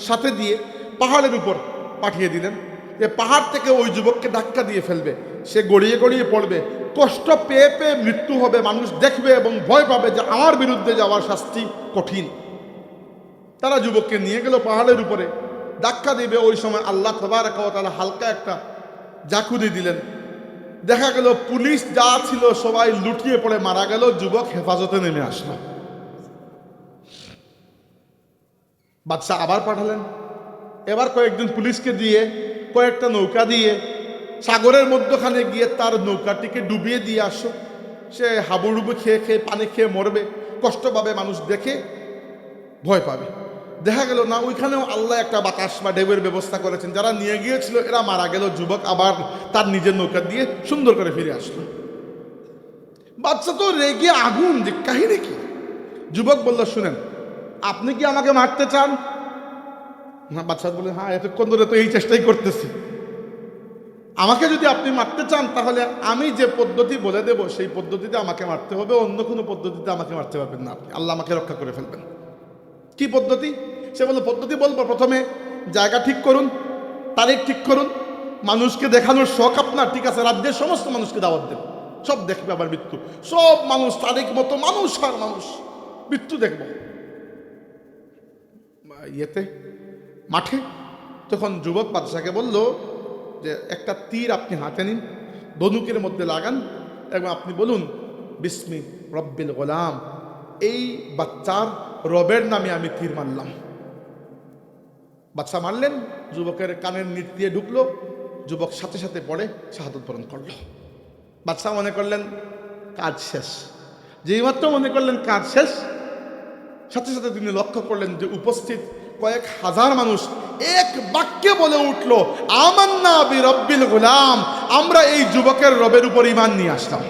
সাথে দিয়ে পাহাড়ের উপর পাঠিয়ে দিলেন, যে পাহাড় থেকে ওই যুবককে ধাক্কা দিয়ে ফেলবে, সে গড়িয়ে গড়িয়ে পড়বে, কষ্ট পেয়ে পেয়ে মৃত্যু হবে, মানুষ দেখবে এবং ভয় পাবে যে আমার বিরুদ্ধে যাওয়ার শাস্তি কঠিন। তারা যুবককে নিয়ে গেল পাহাড়ের উপরে, ধাক্কা দিবে। ওই সময় আল্লাহ তাবারক ওয়া তাআলা হালকা একটা জাকুরি দিলেন, দেখা গেল পুলিশ যা ছিল সবাই লুটিয়ে পড়ে মারা গেল, যুবক হেফাজতে নেমে আসলো। বাদশাহ আবার পাঠালেন, এবার কয়েকজন পুলিশকে দিয়ে কয়েকটা নৌকা দিয়ে সাগরের মধ্যখানে গিয়ে তার নৌকাটিকে ডুবিয়ে দিয়ে আসো। সে হাবুডুবু খেয়ে খেয়ে পানি খেয়ে মরবে, কষ্ট পাবে, মানুষ দেখে ভয় পাবে। দেখা গেল না, ওইখানেও আল্লাহ একটা বাতাস বা ঢেউয়ের ব্যবস্থা করেছেন। যারা নিয়ে গিয়েছিল এরা মারা গেল, যুবক আবার তার নিজের নৌকা দিয়ে সুন্দর করে ফিরে আসলো। বাচ্চা তো রেগে আগুন, যে কাহিনী কি? যুবক বলল শুনেন, আপনি কি আমাকে মারতে চান? না, বাচ্চা বলে হ্যাঁ, এতক্ষণ ধরে তো এই চেষ্টাই করতেছি। আমাকে যদি আপনি মারতে চান তাহলে আমি যে পদ্ধতি বলে দেব সেই পদ্ধতিতে আমাকে মারতে হবে, অন্য কোনো পদ্ধতিতে আমাকে মারতে পারবেন না আপনি, আল্লাহ আমাকে রক্ষা করে ফেলবেন। কি পদ্ধতি? সে বলল পদ্ধতি বলবো, প্রথমে জায়গা ঠিক করুন, তারিখ ঠিক করুন, মানুষকে দেখানোর শখ আপনার, ঠিক আছে, রাজ্যের সমস্ত মানুষকে দাওয়াত দেন, সব দেখবে আবার মৃত্যু, সব মানুষ তারিখ মতো, মানুষ আর মানুষ মৃত্যু দেখব ইয়েতে মাঠে। তখন যুবক বাদশাকে বলল যে একটা তীর আপনি হাতে নিন, ধনুকের মধ্যে লাগান এবং আপনি বলুন বিসমি রব্বিল গোলাম, এই বাচ্চার রবের নামে আমি তীর মারলাম। বাচ্চা মারলেন, যুবকের কানের নিচ দিয়ে ঢুকলো, যুবক সাথে সাথে পড়ে শাহাদত বরণ করল। বাদশাহ মনে করলেন কাজ শেষ। যেই মাত্র মনে করলেন কাজ শেষ, সাথে সাথে তিনি লক্ষ্য করলেন যে উপস্থিত কয়েক হাজার মানুষ এক বাক্যে বলে উঠল, আমান্না বিরব্বিল গোলাম, আমরা এই যুবকের রবের উপর ঈমান নিয়ে আসলাম।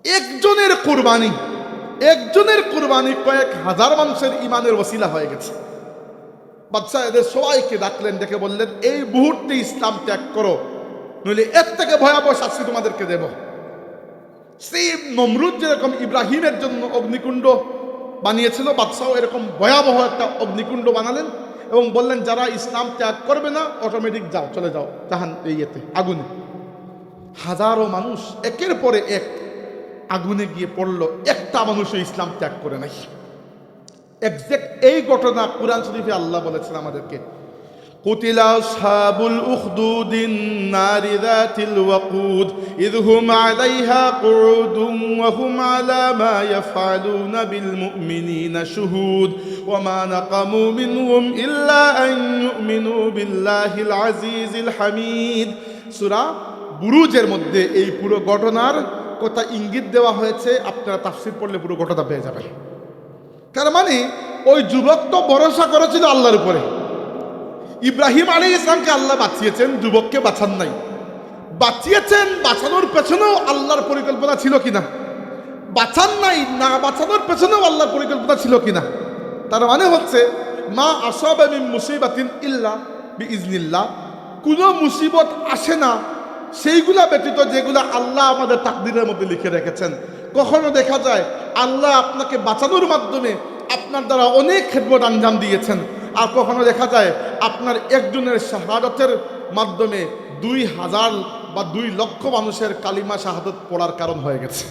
একজনের কুরবানি কয়েক হাজার মানুষের ঈমানের ওসিলা হয়ে গেছে। বাদশাহ এদের সবাইকে ডাকলেন, ডেকে বললেন, এই মুহূর্তে ইসলাম ত্যাগ করো, নইলে এর থেকে ভয়াবহ শাস্তি তোমাদেরকে দেব। সেই নমরুদ যেরকম ইব্রাহিমের জন্য অগ্নিকুণ্ড বানিয়েছিল, বাদশাহ এরকম ভয়াবহ একটা অগ্নিকুণ্ড বানালেন এবং বললেন, যারা ইসলাম ত্যাগ করবে না অটোমেটিক যাও, চলে যাও জাহান ইয়েতে, আগুনে। হাজারো মানুষ একের পরে এক আগুনে গিয়ে পড়ল, একটা মানুষও ইসলাম ত্যাগ করে নাই। এক্সাক্ট এই ঘটনা কুরআন শরীফে আল্লাহ বলেছেন আমাদেরকে, কুতিলা আসহাবুল উখদুদিন নারি যাতিল ওয়াকুদ ইয হুম আলাইহা কুউদুন ওয়া হুম আলা মা ইয়াফআলুনা বিল মুমিনিনা শুহুদ ওয়া মা নাকামু মিনহুম ইল্লা আন ইউমিনু বিল্লাহিল আজিজিল হামিদ। সূরা বুরুজের মধ্যে এই পুরো ঘটনার কথা ইঙ্গিত দেওয়া হয়েছে। আপনারা তাফসীর পড়লে পুরো ঘটনা পেয়ে যাবেন। তার মানে ওই যুবক তো ভরসা করেছিল আল্লাহর উপরে। ইব্রাহিম আলাইহিস সালামকে আল্লাহ বাঁচিয়েছেন, যুবককে বাঁচান নাই। বাঁচিয়েছেন, বাঁচানোর পেছনেও আল্লাহর পরিকল্পনা ছিল কিনা? বাঁচান নাই, না বাঁচানোর পেছনেও আল্লাহর পরিকল্পনা ছিল কিনা? তার মানে হচ্ছে, মা আসাবা মিন মুসিবাতিন ইল্লা বিইজনিল্লাহ, কোনো মুসিবত আসে না সেইগুলা ব্যতীত যেগুলা আল্লাহ আমাদের তাকদীরের মধ্যে লিখে রেখেছেন। কখনো দেখা যায় আল্লাহ আপনাকে বাঁচানোর মাধ্যমে আপনার দ্বারা অনেক খেদমত আঞ্জাম দিয়েছেন, আর কখনো দেখা যায় আপনার একজনের শাহাদাতের মাধ্যমে 2000 বা 2 লক্ষ মানুষের কালিমা শাহাদত পড়ার কারণ হয়ে গেছে।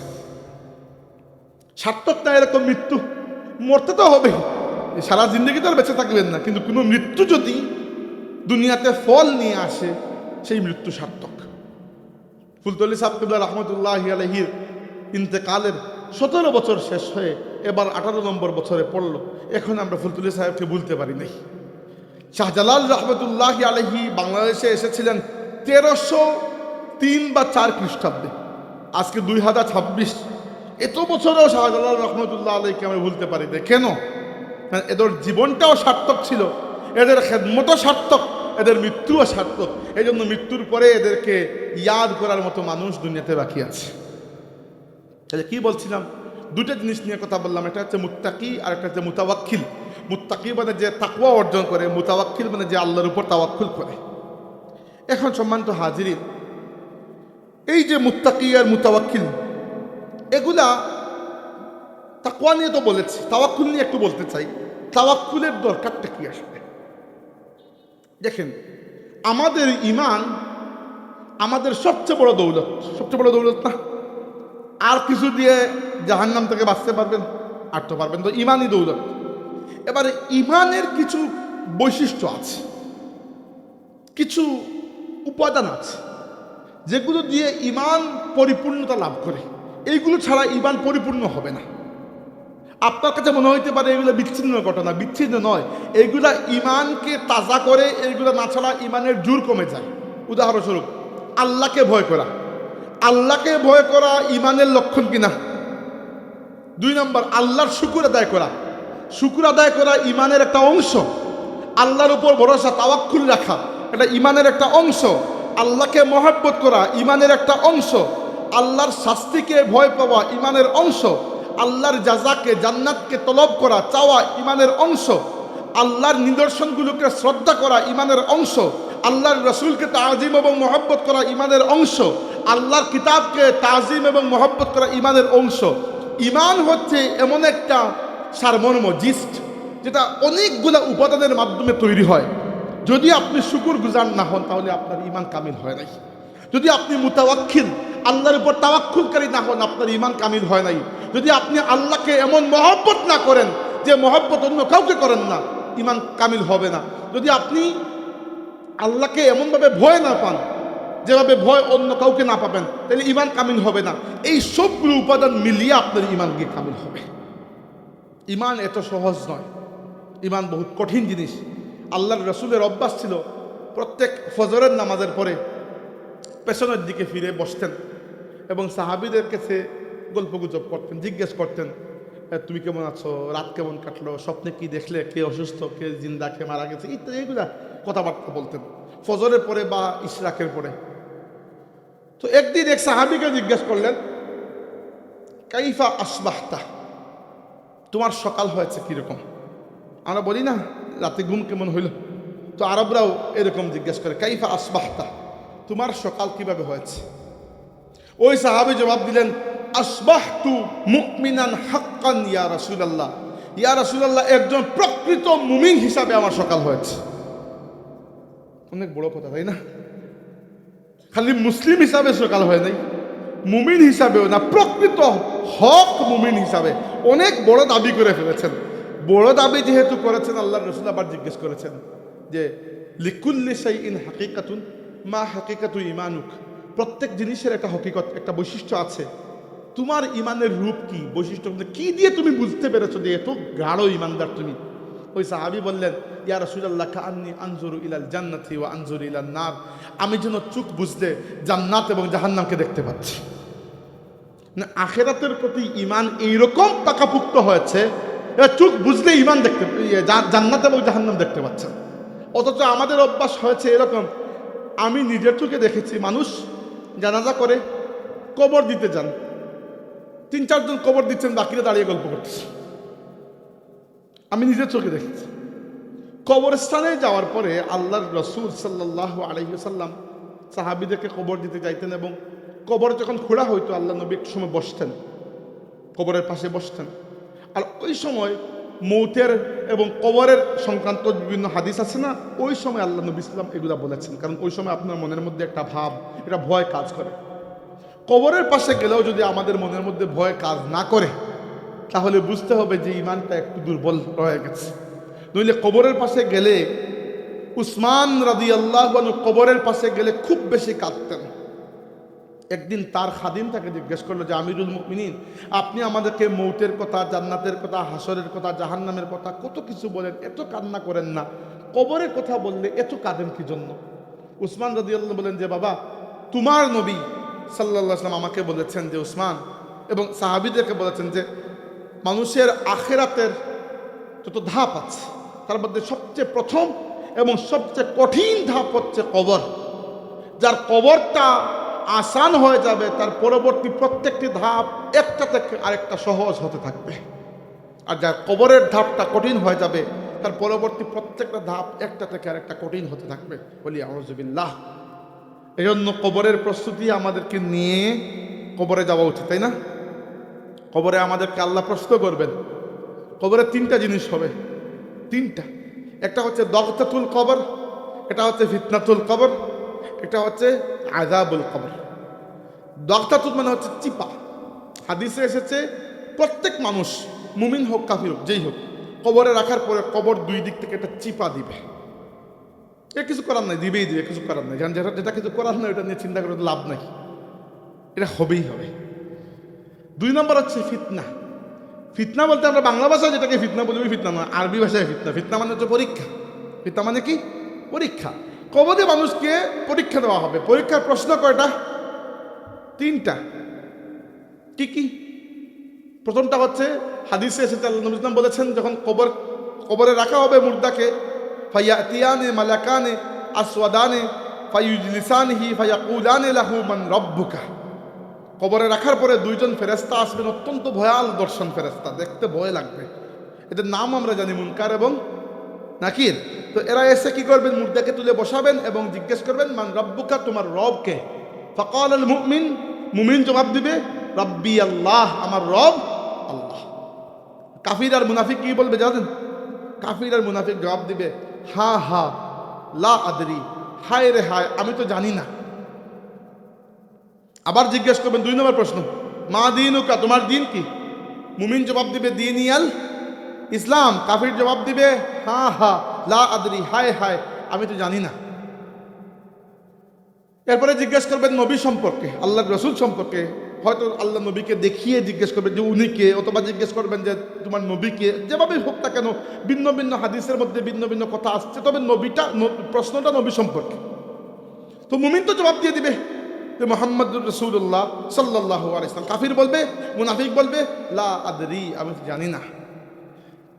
সার্থক না এরকম মৃত্যু, মরতে তো হবে, সারা জিন্দগি তো আর বেঁচে থাকবেন না, কিন্তু কোনো মৃত্যু যদি দুনিয়াতে ফল নিয়ে আসে সেই মৃত্যু সার্থক। ফুলতলি সাহেব কিবলা রহমতুল্লাহি আলাইহির ইন্তেকালের 17 বছর শেষ হয়ে এবার 18 নম্বর বছরে পড়ল। এখন আমরা ফুলতলি সাহেবকে ভুলতে পারি নাই। শাহজালাল রহমতুল্লাহি আলাইহি বাংলাদেশে এসেছিলেন 1303 বা 4 খ্রিস্টাব্দে। আজকে 2026, এত বছরেও শাহজালাল রহমতুল্লাহ আলাইহিকে আমরা ভুলতে পারি না। কেন? এদের জীবনটাও সার্থক ছিল, এদের খেদমতও সার্থক, এদের মৃত্যুও সার্থক। এই জন্য মৃত্যুর পরে এদেরকে ইয়াদ করার মতো মানুষ দুনিয়াতে বাকি আছে। তাহলে কি বলছিলাম? দুটো জিনিস নিয়ে কথা বললাম। একটা হচ্ছে মুত্তাকি আর একটা হচ্ছে মুতাওয়াক্কিল। মুত্তাকি মানে যে তাকওয়া অর্জন করে, মুতাওয়াক্কিল মানে যে আল্লাহর উপর তাওয়াক্কুল করে। এখন সম্মানিত হাজিরিন, এই যে মুত্তাকি আর মুতাওয়াক্কিল, এগুলা তাকওয়া নিয়ে তো বলেছি, তাওয়াক্কুল নিয়ে একটু বলতে চাই। তাওয়াক্কুলের দরকারটা কি আসবে? দেখেন, আমাদের ঈমান আমাদের সবচেয়ে বড় দৌলত। সবচেয়ে বড় দৌলত না? আর কিছু দিয়ে জাহান্নাম থেকে বাঁচতে পারবেন? আর তো পারবেন তো, ঈমানই দৌলত। এবারে ঈমানের কিছু বৈশিষ্ট্য আছে, কিছু উপাদান আছে যেগুলো দিয়ে ঈমান পরিপূর্ণতা লাভ করে। এইগুলো ছাড়া ঈমান পরিপূর্ণ হবে না। আপনার কাছে মনে হইতে পারে এগুলো বিচ্ছিন্ন ঘটনা, বিচ্ছিন্ন নয়। এইগুলা ঈমানকে তাজা করে, এইগুলো না ছাড়া ঈমানের জোর কমে যায়। উদাহরণস্বরূপ, আল্লাহকে ভয় করা। আল্লাহকে ভয় করা ঈমানের লক্ষণ কিনা? 2 নম্বর, আল্লাহর শুকর আদায় করা। শুকর আদায় করা ঈমানের একটা অংশ। আল্লাহর উপর ভরসা, তাওয়াক্কুল রাখা, এটা ঈমানের একটা অংশ। আল্লাহকে মহব্বত করা ঈমানের একটা অংশ। আল্লাহর শাস্তিকে ভয় পাওয়া ঈমানের অংশ। আল্লাহর জাযাকে, জান্নাতকে তলব করা, চাওয়া ঈমানের অংশ। আল্লাহর নিদর্শনগুলোকে শ্রদ্ধা করা ঈমানের অংশ। আল্লাহর রাসূলকে তাজিম এবং মহব্বত করা ঈমানের অংশ। আল্লাহর কিতাবকে তাজিম এবং মহব্বত করা ঈমানের অংশ। ঈমান হচ্ছে এমন একটা সারমর্ম, জিস্ট, যেটা অনেকগুলো উপাদানের মাধ্যমে তৈরি হয়। যদি আপনি শুকর গুজার না হন তাহলে আপনার ঈমান কামিল হয় নাই। যদি আপনি মুতাওয়াক্কিল, আল্লাহর উপর তাওয়াক্কুলকারী না হন, আপনার ঈমান কামিল হয় নাই। যদি আপনি আল্লাহকে এমন মহব্বত না করেন যে মহব্বত অন্য কাউকে করেন না, ঈমান কামিল হবে না। যদি আপনি আল্লাহকে এমনভাবে ভয় না পান যেভাবে ভয় অন্য কাউকে না পাবেন, তাহলে ঈমান কামিল হবে না। এই সবগুলো উপাদান মিলিয়ে আপনার ঈমান গিয়ে কামিল হবে। ঈমান এত সহজ নয়, ঈমান বহুত কঠিন জিনিস। আল্লাহর রাসূলের অভ্যাস ছিল প্রত্যেক ফজরের নামাজের পরে পেছনের দিকে ফিরে বসতেন এবং সাহাবীদের কাছে গল্পগুজব করতেন, জিজ্ঞেস করতেন, তুমি কেমন আছো, রাত কেমন কাটলো, স্বপ্নে কি দেখলে, কে অসুস্থ, কে জিন্দা, কে মারা গেছে, ইত্যাদি এগুলা কথাবার্তা বলতেন ফজরের পরে বা ইশরাকের পরে। তো একদিন এক সাহাবীকে জিজ্ঞেস করলেন, কাইফা আসবাহতা, তোমার সকাল হয়েছে কিরকম? আমরা বলি না রাতে ঘুম কেমন হইল, তো আরবরাও এরকম জিজ্ঞেস করে, কাইফা আসবাহতা, তোমার সকাল কিভাবে হয়েছে? ওই সাহাবী জবাব দিলেন, আসবাহতু মুমিনান হাক্কান ইয়া রাসূলুল্লাহ, ইয়া রাসূলুল্লাহ, একজন প্রকৃত মুমিন হিসাবে আমার সকাল হয়েছে। অনেক বড় কথা, তাই না? খালি মুসলিম হিসাবে সকাল হয় নাই, মুমিন হিসাবেও না, প্রকৃত হক মুমিন হিসাবে অনেক বড় দাবি করে ফেলেছেন। বড় দাবি যেহেতু করেছেন, আল্লাহর রাসূল আবার জিজ্ঞেস করেছেন যে লিকুল্লি শাইইন হাকিকাতুন মা হাকিকাতু ঈমানুক, প্রত্যেক জিনিসের একটা হকিকত, একটা বৈশিষ্ট্য আছে। তোমার ইমানের রূপ কি, বৈশিষ্ট্য কি দিয়ে তুমি বুঝতে পেরেছো যে এত গাঢ় ইমানদার তুমি? ওই সাহাবী বললেন, ইয়া রাসূলুল্লাহ, কাআন্নী আনজুরু ইলাল জান্নাতি ওয়া আনজুরু ইলান নার, আমি যেন চোখ বুঝলে জান্নাত এবং জাহান্নামকে দেখতে পাচ্ছি। না, আখিরাতের প্রতি ঈমান এইরকম পাকাপুক্ত হয়েছে, চোখ বুঝলে ঈমান দেখতে, জান্নাত এবং জাহান্নাম দেখতে পাচ্ছেন। অথচ আমাদের অভ্যাস হয়েছে এরকম, আমি নিজের চোখে দেখেছি মানুষ জানাজা করে কবর দিতে যান, 3-4 জন কবর দিচ্ছেন, বাকিরা দাঁড়িয়ে গল্প করতেছে। আমি নিজের চোখে দেখেছি। কবরস্থানে যাওয়ার পরে আল্লাহর রাসূল সাল্লাল্লাহু আলাইহি ওয়াসাল্লাম সাহাবীদেরকে কবর দিতে যাইতেন এবং কবর যখন খোঁড়া হইতো আল্লাহ নবী এক সময় বসতেন, কবরের পাশে বসতেন। আর ওই সময় মৌতের এবং কবরের সংক্রান্ত বিভিন্ন হাদিস আছে না, ওই সময় আল্লাহ নবী ইসলাম এগুলা বলেছেন, কারণ ওই সময় আপনার মনের মধ্যে একটা ভাব, এটা ভয় কাজ করে। কবরের পাশে গেলেও যদি আমাদের মনের মধ্যে ভয় কাজ না করে, তাহলে বুঝতে হবে যে ইমানটা একটু দুর্বল রয়ে গেছে। নইলে কবরের পাশে গেলে, উসমান রাদিয়াল্লাহু আনহু কবরের পাশে গেলে খুব বেশি কাঁদতেন। একদিন তার খাদিম তাকে জিজ্ঞেস করলো যে আমিরুল মুমিনিন, আপনি আমাদেরকে মৌতের কথা, জান্নাতের কথা, হাসরের কথা, জাহান্নামের কথা কত কিছু বলেন, এত কান্না করেন না, কবরের কথা বললে এত কাঁদেন কি জন্য? উসমান রাদিয়াল্লাহু আনহু বলেন যে বাবা, তোমার নবী সাল্লাল্লাহু আলাইহি ওয়াসাল্লাম আমাকে বলেছেন যে উসমান, এবং সাহাবীদেরকে বলেছেন যে মানুষের আখিরাতের যত ধাপ আছে তার মধ্যে সবচেয়ে প্রথম এবং সবচেয়ে কঠিন ধাপ হচ্ছে কবর। যার কবরটা আসান হয়ে যাবে, তার পরবর্তী প্রত্যেকটি ধাপ একটা থেকে আরেকটা সহজ হতে থাকবে। আর যার কবরের ধাপটা কঠিন হয়ে যাবে, তার পরবর্তী প্রত্যেকটা ধাপ একটা থেকে আরেকটা কঠিন হতে থাকবে। বলি আউযুবিল্লাহ। এই জন্য কবরের প্রস্তুতি আমাদেরকে নিয়ে কবরে যাওয়া উচিত, তাই না? কবরে আমাদেরকে আল্লাহ প্রশ্ন করবেন। কবরে 3টা জিনিস হবে, 3টা। একটা হচ্ছে দগতাতুল কবর, এটা হচ্ছে ফিতনাতুল কবর, এটা হচ্ছে আযাবুল কবর। দগতাতুল মানে হচ্ছে চিপা। হাদিসে এসেছে প্রত্যেক মানুষ, মুমিন হোক কাফির হোক, যেই হোক, কবরে রাখার পরে কবর 2 দিক থেকে একটা চিপা দিবে। এ কিছু করার নাই, দিবেই দিবে, কিছু করার নাই। যেটা কিছু করার নাই, ওটা নিয়ে চিন্তা করে লাভ নাই, এটা হবেই হবে। 2 নম্বর হচ্ছে ফিতনা। ফিতনা বলতে আমরা বাংলা ভাষায় যেটাকে ফিতনা বলি, ফিতনা নয়, আরবি ভাষায় ফিতনা। ফিতনা মানে হচ্ছে পরীক্ষা। ফিতনা মানে কি? পরীক্ষা। কবরে মানুষকে পরীক্ষা দেওয়া হবে। পরীক্ষার প্রশ্ন কয়টা? 3টা। কি কি? প্রথমটা হচ্ছে হাদিসে এসেছে, আল্লাহ নবী ইসলাম বলেছেন, যখন কবরে রাখা হবে মুর্দাকে, ফায়াতিয়ানে মালাকানে আসওয়াদানে ফায়ুজলিসানহি ফায়াকুলানে লাহু মান রাব্বুকা। কবরে রাখার পরে 2 জন ফেরেশতা আসবেন, অত্যন্ত ভয়াল দর্শন ফেরেশতা, দেখতে ভয় লাগবে। এদের নাম আমরা জানি, মুনকার এবং নাকির। তো এরা এসে কি করবেন? মুর্দাকে তুলে বসাবেন এবং জিজ্ঞেস করবেন, মান রাব্বুকা, তোমার রব কে? ফাকাল আল মুমিন, মুমিন জবাব দিবে, রাব্বি আল্লাহ, আমার রব আল্লাহ। কাফির আর মুনাফিক কি বলবে জানেন? কাফির আর মুনাফিক জবাব দিবে, হা হা লা আদরি, হায় রে হায়, আমি তো জানি না। আবার জিজ্ঞেস করবেন 2 নম্বর প্রশ্ন, মা দীনুকা, তোমার দিন কি? মুমিন জবাব দিবে, দীনি আল ইসলাম। কাফির জবাব দিবে, হা হা লা আদরি, হায় হায়, আমি তো জানি না। এরপরে জিজ্ঞেস করবেন নবী সম্পর্কে, আল্লাহর রাসূল সম্পর্কে। হয়তো আল্লাহ নবীকে দেখিয়ে জিজ্ঞেস করবেন যে উনি কে, অথবা জিজ্ঞেস করবেন যে তোমার নবীকে। যেভাবেই হোক না কেন, ভিন্ন ভিন্ন হাদিসের মধ্যে ভিন্ন ভিন্ন কথা আসছে, তবে প্রশ্নটা নবী সম্পর্কে। তো মুমিন তো জবাব দিয়ে দিবে, যে মুহাম্মদুর রাসূলুল্লাহ সাল্লাল্লাহু আলাইহি ওয়াসাল্লাম। কাফির বলবে, মুনাফিক বলবে লা আদরি, আমি জানি না।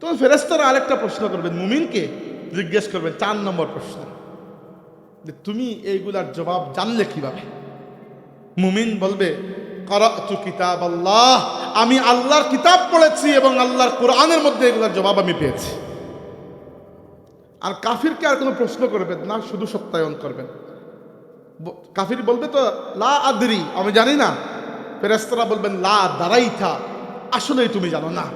তো ফেরেশতারা আরেকটা প্রশ্ন করবেন, মুমিনকে জিজ্ঞেস করবেন 4 নম্বর প্রশ্ন, যে তুমি এইগুলার জবাব জানলে কিভাবে? মুমিন বলবে ক্বারাতু কিতাবাল্লাহ, আমি আল্লাহর কিতাব পড়েছি এবং আল্লাহর কোরআনের মধ্যে এগুলার জবাব আমি পেয়েছি। আর কাফিরকে আর কোনো প্রশ্ন করবেন না, শুধু সত্যায়ন করবেন। কাফির বলবে তো লা আদরি, আমি জানি না। ফেরেশতারা বলবেন লা দারাইতা, আসলেই তুমি জানো না।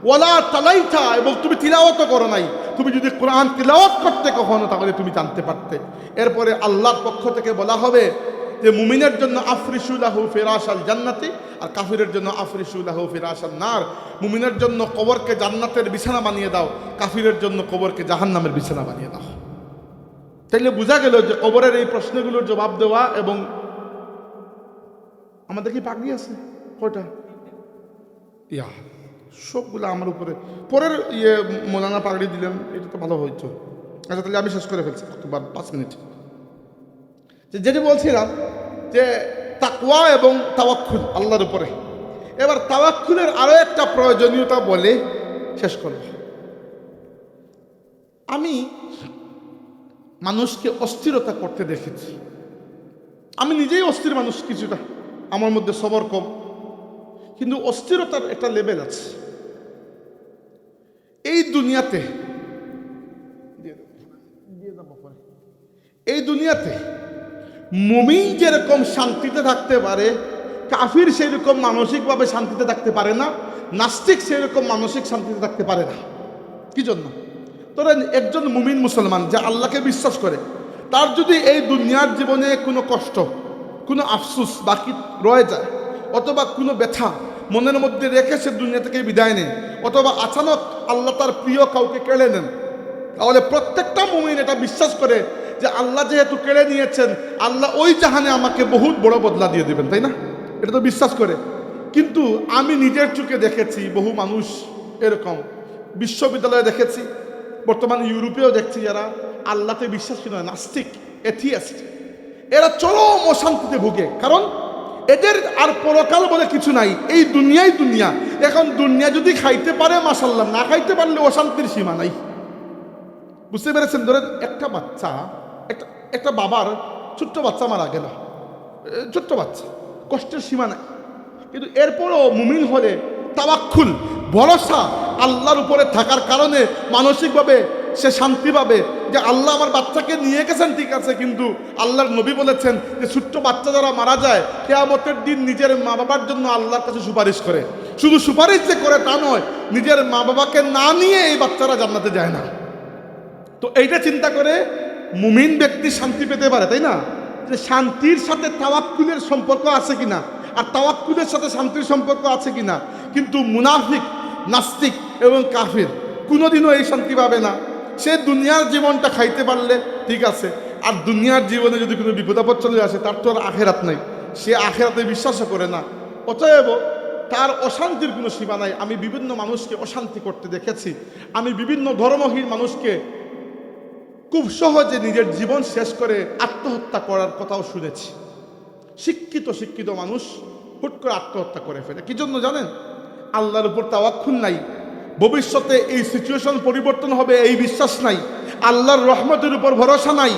ওয়ালা তালাইতা, এবং তুমি তিলাওয়াতও করো নাই। তুমি যদি কোরআন তিলাওয়াত করতে কখনো, তাহলে তুমি জানতে পারতে। এরপরে আল্লাহর পক্ষ থেকে বলা হবে যে মুমিনের জন্য আফরিশু লাহু ফিরাশাল জান্নাতি, আর কাফিরের জন্য আফরিশু লাহু ফিরাশান নার। মুমিনের জন্য কবরকে জান্নাতের বিছানা বানিয়ে দাও, কাফিরের জন্য কবরকে জাহান্নামের বিছানা বানিয়ে দাও। তাইলে বোঝা গেল যে কবরের এই প্রশ্নগুলোর জবাব দেওয়া, এবং আমাদের কি পাগড়ি আছে কয়টা? ইয়া, সবগুলো আমার উপরে। পরের মৌলানা পাগড়ি দিলেন, এটা তো ভালো হইতো। আচ্ছা, তাহলে আমি শেষ করে ফেলছি 5 মিনিট। যেটি বলছিলাম যে তাকওয়া এবং তাওয়াক্কুল আল্লাহর উপরে। এবার তাওয়াক্কুলের আরো একটা প্রয়োজনীয়তা বলে শেষ করব। আমি মানুষকে অস্থিরতা করতে দেখেছি। আমি নিজেই অস্থির মানুষ কিছুটা, আমার মধ্যে সবর কম, কিন্তু অস্থিরতার একটা লেভেল আছে। এই দুনিয়াতে মুমিন যেরকম শান্তিতে থাকতে পারে, কাফির সেরকম মানসিকভাবে শান্তিতে থাকতে পারে না, নাস্তিক সেরকম মানসিক শান্তিতে থাকতে পারে না। কি জন্য? ধরেন একজন মুমিন মুসলমান যে আল্লাহকে বিশ্বাস করে, তার যদি এই দুনিয়ার জীবনে কোনো কষ্ট, কোনো আফসোস বাকি রয়ে যায়, অথবা কোনো ব্যথা মনের মধ্যে রেখে সে দুনিয়া থেকে বিদায় নেন, অথবা আচানক আল্লাহ তার প্রিয় কাউকে কেড়ে নেন, তাহলে প্রত্যেকটা মুমিন এটা বিশ্বাস করে যে আল্লাহ যেহেতু কেড়ে নিয়েছেন, আল্লাহ ওই জাহানে আমাকে বহুত বড় বদলা দিয়ে দেবেন, তাই না? এটা তো বিশ্বাস করে। কিন্তু আমি নিজের চোখে দেখেছি বহু মানুষ এরকম, বিশ্ববিদ্যালয়ে দেখেছি, বর্তমানে ইউরোপেও দেখছি, যারা আল্লাহতে বিশ্বাসী নয়, নাস্তিক, এথিয়াস্ট, এরা চরম অশান্তিতে ভুগে। কারণ এদের আর পরকাল বলে কিছু নাই, এই দুনিয়াই দুনিয়া। এখন দুনিয়া যদি খাইতে পারে মাশাআল্লাহ, না খাইতে পারলে অশান্তির সীমা নাই। বুঝতে পেরেছেন? ধরেন একটা বাচ্চা, একটা বাবার ছোট্ট বাচ্চা মারা গেল, ছোট্ট বাচ্চা, কষ্টের সীমা নাই। কিন্তু এরপরও মুমিন হলে তাওয়াক্কুল, ভরসা আল্লাহর উপরে থাকার কারণে মানসিকভাবে সে শান্তি পাবে যে আল্লাহ আমার বাচ্চাকে নিয়ে গেছেন, ঠিক আছে, কিন্তু আল্লাহর নবী বলেছেন যে ছোট্ট বাচ্চা যারা মারা যায়, কিয়ামতের দিন নিজের মা বাবার জন্য আল্লাহর কাছে সুপারিশ করে। শুধু সুপারিশ যে করে তা নয়, নিজের মা বাবাকে না নিয়ে এই বাচ্চারা জান্নাতে যায় না। তো এইটা চিন্তা করে মুমিন ব্যক্তি শান্তি পেতে পারে, তাই না? যে শান্তির সাথে তাওয়াক্কুলের সম্পর্ক আছে কিনা, আর তাওয়াক্কুলের সাথে শান্তির সম্পর্ক আছে কিনা। কিন্তু মুনাফিক, নাস্তিক এবং কাফির কোনোদিনও এই শান্তি পাবে না। সে দুনিয়ার জীবনটা খাইতে পারলে ঠিক আছে, আর দুনিয়ার জীবনে যদি কোনো বিপদাপদ চলে আসে, তার তো আর আখেরাত নাই, সে আখেরাতে বিশ্বাসও করে না। অতএব তার অশান্তির কোনো সীমা নাই। আমি বিভিন্ন মানুষকে অশান্তি করতে দেখেছি, আমি বিভিন্ন ধর্মহীন মানুষকে খুব সহজে নিজের জীবন শেষ করে আত্মহত্যা করার কথাও শুনেছি। শিক্ষিত মানুষ হুট করে আত্মহত্যা করে ফেলে। কি জন্য জানেন? আল্লাহর উপর তাওয়াক্কুল নাই, ভবিষ্যতে এই সিচুয়েশন পরিবর্তন হবে এই বিশ্বাস নাই, আল্লাহর রহমতের উপর ভরসা নাই,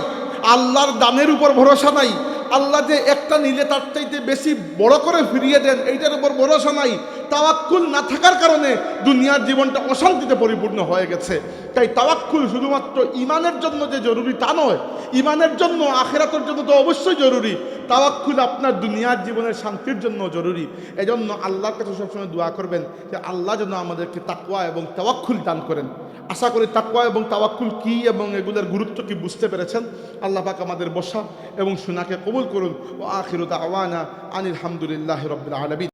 আল্লাহর দানের উপর ভরসা নাই, আল্লাহ যে একটা নিলে তার চাইতে বেশি বড় করে ফিরিয়ে দেন এইটার উপর ভরসা নাই। তাওয়াক্কুল না থাকার কারণে দুনিয়ার জীবনটা অশান্তিতে পরিপূর্ণ হয়ে গেছে। তাই তাওয়াক্কুল শুধুমাত্র ইমানের জন্য যে জরুরি তা নয়, ইমানের জন্য, আখিরাতের জন্য তো অবশ্যই জরুরি। তাওয়াক্কুল আপনার দুনিয়ার জীবনের শান্তির জন্য জরুরি। এজন্য আল্লাহর কাছে সবসময় দোয়া করবেন যে আল্লাহ যেন আমাদেরকে তাকওয়া এবং তাওয়াক্কুল দান করেন। আশা করি তাকওয়া এবং তাওয়াক্কুল কি এবং এগুলোর গুরুত্ব কি বুঝতে পেরেছেন। আল্লাহ পাক আমাদের বসা এবং শোনাকে কবুল করুন। ও আখিরু দাওয়ানা আনিল হামদুলিল্লাহি রাব্বিল আলামিন।